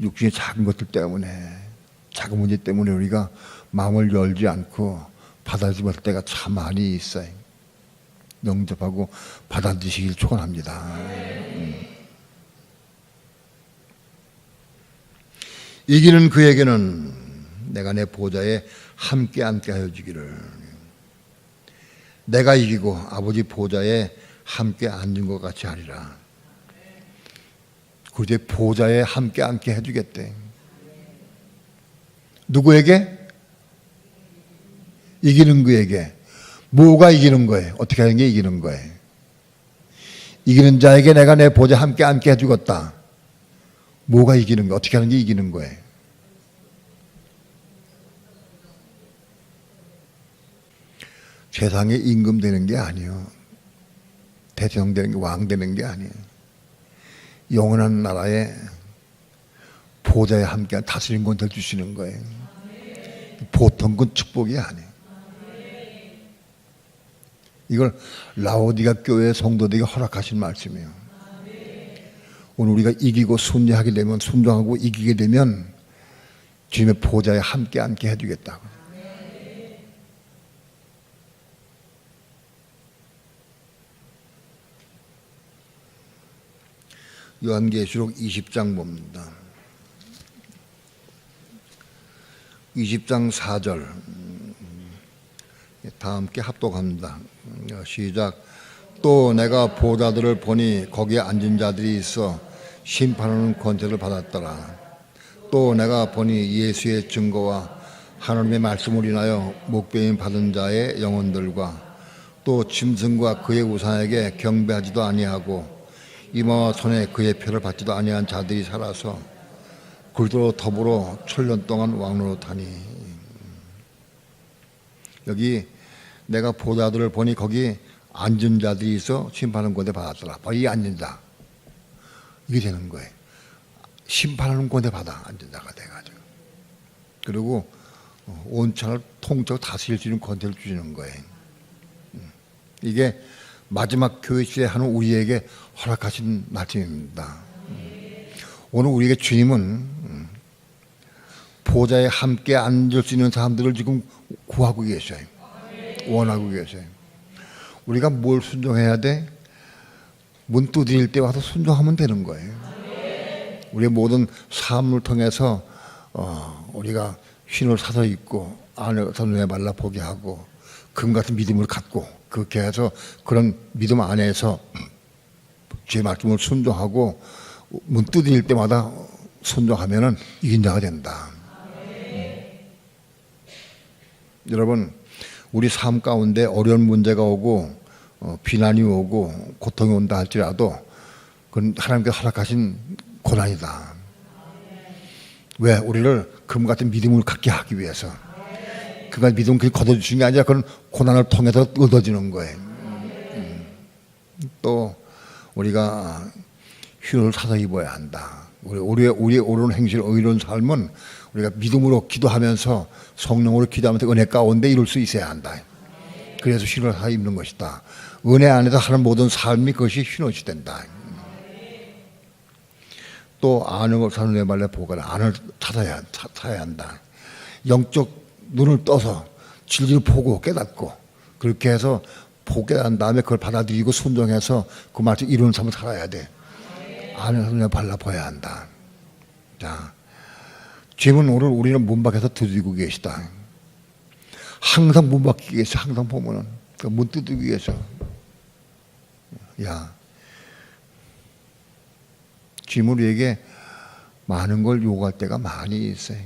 육신의 작은 것들 때문에 작은 문제 때문에 우리가 마음을 열지 않고 받아들이지 못할 때가 참 많이 있어요. 영접하고 받아들이시길 축원합니다. 이기는 그에게는 내가 내 보좌에 함께 하여 주기를. 내가 이기고 아버지 보좌에 함께 앉은 것 같이 하리라. 그제 보좌에 함께 해주겠대. 누구에게? 이기는 그에게. 뭐가 이기는 거예요? 어떻게 하는 게 이기는 거예요? 이기는 자에게 내가 내 보좌에 함께 해주겠다. 뭐가 이기는 거예요? 어떻게 하는 게 이기는 거예요? 세상에 임금 되는 게 아니에요. 대통령 되는 게, 왕 되는 게 아니에요. 영원한 나라에 보좌에 함께 다스린 권세를 주시는 거예요. 보통 그 축복이 아니에요. 이걸 라오디가 교회 성도들에게 허락하신 말씀이에요. 오늘 우리가 이기고 순종하게 되면, 순종하고 이기게 되면 주님의 보좌에 함께 해주겠다고. 요한계시록 20장 봅니다. 20장 4절 다 함께 합독합니다. 시작. 또 내가 보좌들을 보니 거기에 앉은 자들이 있어 심판하는 권세를 받았더라. 또 내가 보니 예수의 증거와 하나님의 말씀을 인하여 목배임 받은 자의 영혼들과 또 짐승과 그의 우상에게 경배하지도 아니하고 이마와 손에 그의 표를 받지도 아니한 자들이 살아서 그리스도로 더불어 천년 동안 왕노릇하니. 여기 내가 보좌들을 보니 거기 앉은 자들이 있어 심판하는 권세 받았더라. 바로 이 앉은 자. 이게 되는 거예요. 심판하는 권세 받아, 앉은 자가 돼가지고. 그리고 온천을 통째로 다스릴 수 있는 권세를 주시는 거예요. 이게 마지막 교회 시대에 하는 우리에게 허락하신 말씀입니다. 오늘 우리에게 주님은 보좌에 함께 앉을 수 있는 사람들을 지금 구하고 계셔요. 원하고 계셔요. 우리가 뭘 순종해야 돼? 문 두드릴 때 와서 순종하면 되는 거예요. 우리의 모든 삶을 통해서 우리가 흰옷 사서 입고 안에서 눈에 발라 보게 하고 금 같은 믿음을 갖고 그렇게 해서 그런 믿음 안에서 주의 말씀을 순종하고 문 두드릴 때마다 순종하면은 이긴 자가 된다. 여러분, 우리 삶 가운데 어려운 문제가 오고 비난이 오고 고통이 온다 할지라도 그건 하나님께서 허락하신 고난이다. 왜? 우리를 그분 같은 믿음을 갖게 하기 위해서. 그가 믿음을 거둬주신 게 아니라 그건 고난을 통해서 얻어지는 거예요. 또 우리가 휴를 사서 입어야 한다. 우리의 옳은 행실, 의로운 삶은 우리가 믿음으로 기도하면서 성령으로 기도하면서 은혜 가운데 이룰 수 있어야 한다. 그래서 휴를 사서 입는 것이다. 은혜 안에서 하는 모든 삶이 그것이 휴노시 된다. 또 아는 걸 사는 내 말에 보거라. 안을 찾아야 한다. 영적 눈을 떠서 진리를 보고 깨닫고 그렇게 해서 보고 깨달은 다음에 그걸 받아들이고 순종해서 그 말씀 이루는 삶을 살아야 돼. 안을 눈에 발라봐야 한다. 자, 주님은 오늘 우리는 문 밖에서 두드리고 계시다. 항상 문 밖에 계셔. 항상 보면은 그 문 두드리고 계셔. 야, 주님은 우리에게 많은 걸 요구할 때가 많이 있어요.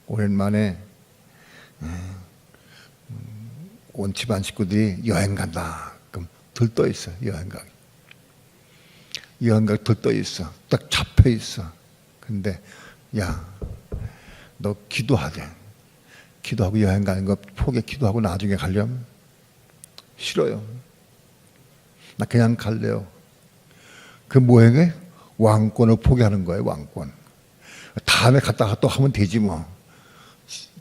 오랜만에 온 집안 식구들이 여행 간다. 그럼 들떠 있어. 여행 가기 들떠 있어. 딱 잡혀 있어. 근데 야, 너 기도하자. 기도하고 여행 가는 거 포기해. 기도하고 나중에 가려면 싫어요. 나 그냥 갈래요. 그 뭐예요? 왕권을 포기하는 거예요. 왕권. 다음에 갔다가 또 하면 되지 뭐.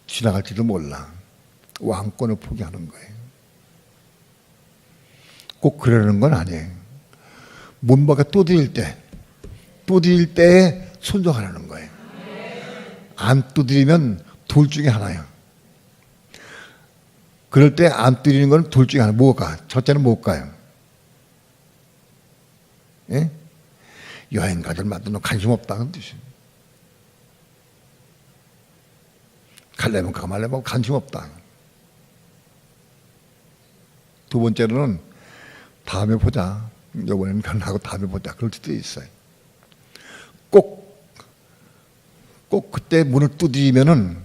지나갈지도 몰라. 왕권을 포기하는 거예요. 꼭 그러는 건 아니에요. 문 밖에 두드릴 때에 순종하라는 거예요. 안 두드리면 둘 중에 하나예요. 그럴 때 안 두드리는 건 둘 중에 하나. 뭐가? 첫째는 뭘까요? 예? 여행가들 만드는 관심 없다는 뜻이에요. 갈래면 가 말래면 관심 없다. 두 번째로는 다음에 보자. 이번에는 변하고 다음에 보자. 그럴 수도 있어요. 꼭 그때 문을 두드리면은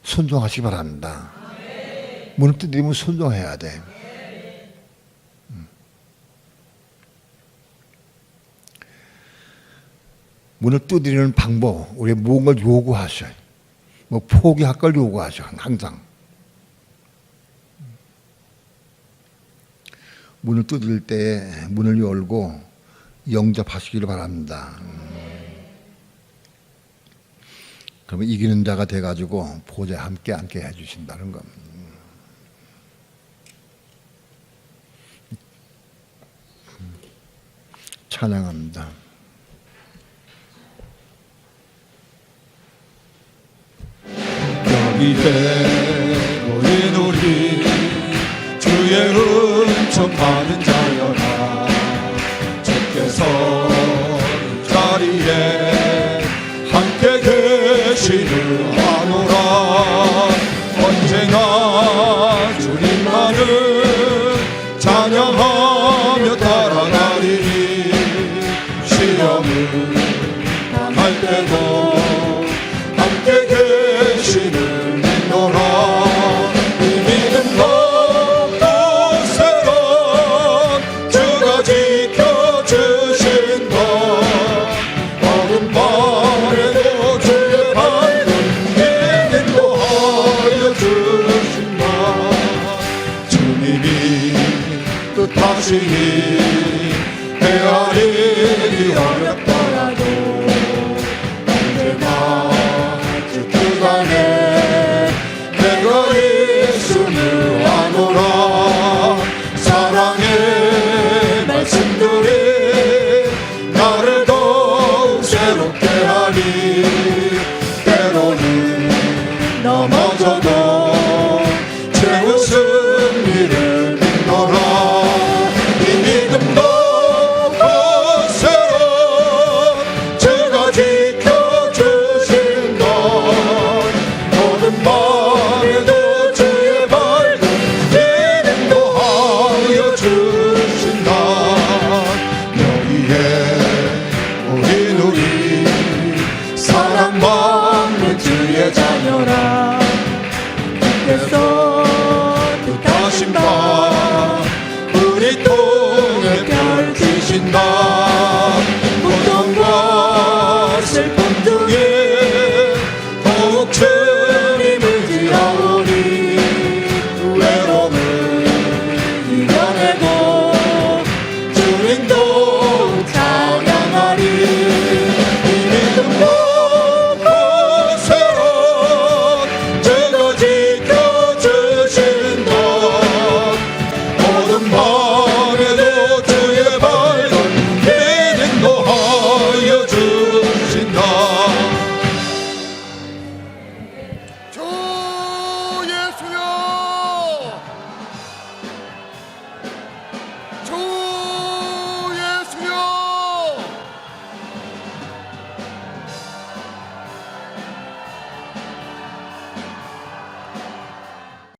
순종하시기 바랍니다. 문을 두드리면 순종해야 돼. 문을 두드리는 방법, 우리 무언가를 요구하셔요. 뭐 포기할 걸 요구하셔. 항상. 문을 두드릴 때 문을 열고 영접하시기를 바랍니다. 그러면 이기는 자가 돼가지고 보좌에 함께 앉게 해주신다는 겁니다. 찬양합니다. 이대로인 우리 주의 은총 받은 자여라. 주께서 자리에 함께 계시는 아노라. 언제나 주님만을 찬양하며 따라가리니 시험을 당할 때도 함께 계시는 너라. 이미는 곳곳에서 주가 지켜주신다. 어둠 밤에도 주의 밝은 길 인도하여 주신다. 주님이 뜻하시니 헤아리기 어렵더라도 언제나 주 안에 내가 있음을 아노라. 사랑의 말씀들이 나를 더욱 새롭게 하니 때로는 넘어져도 제 웃음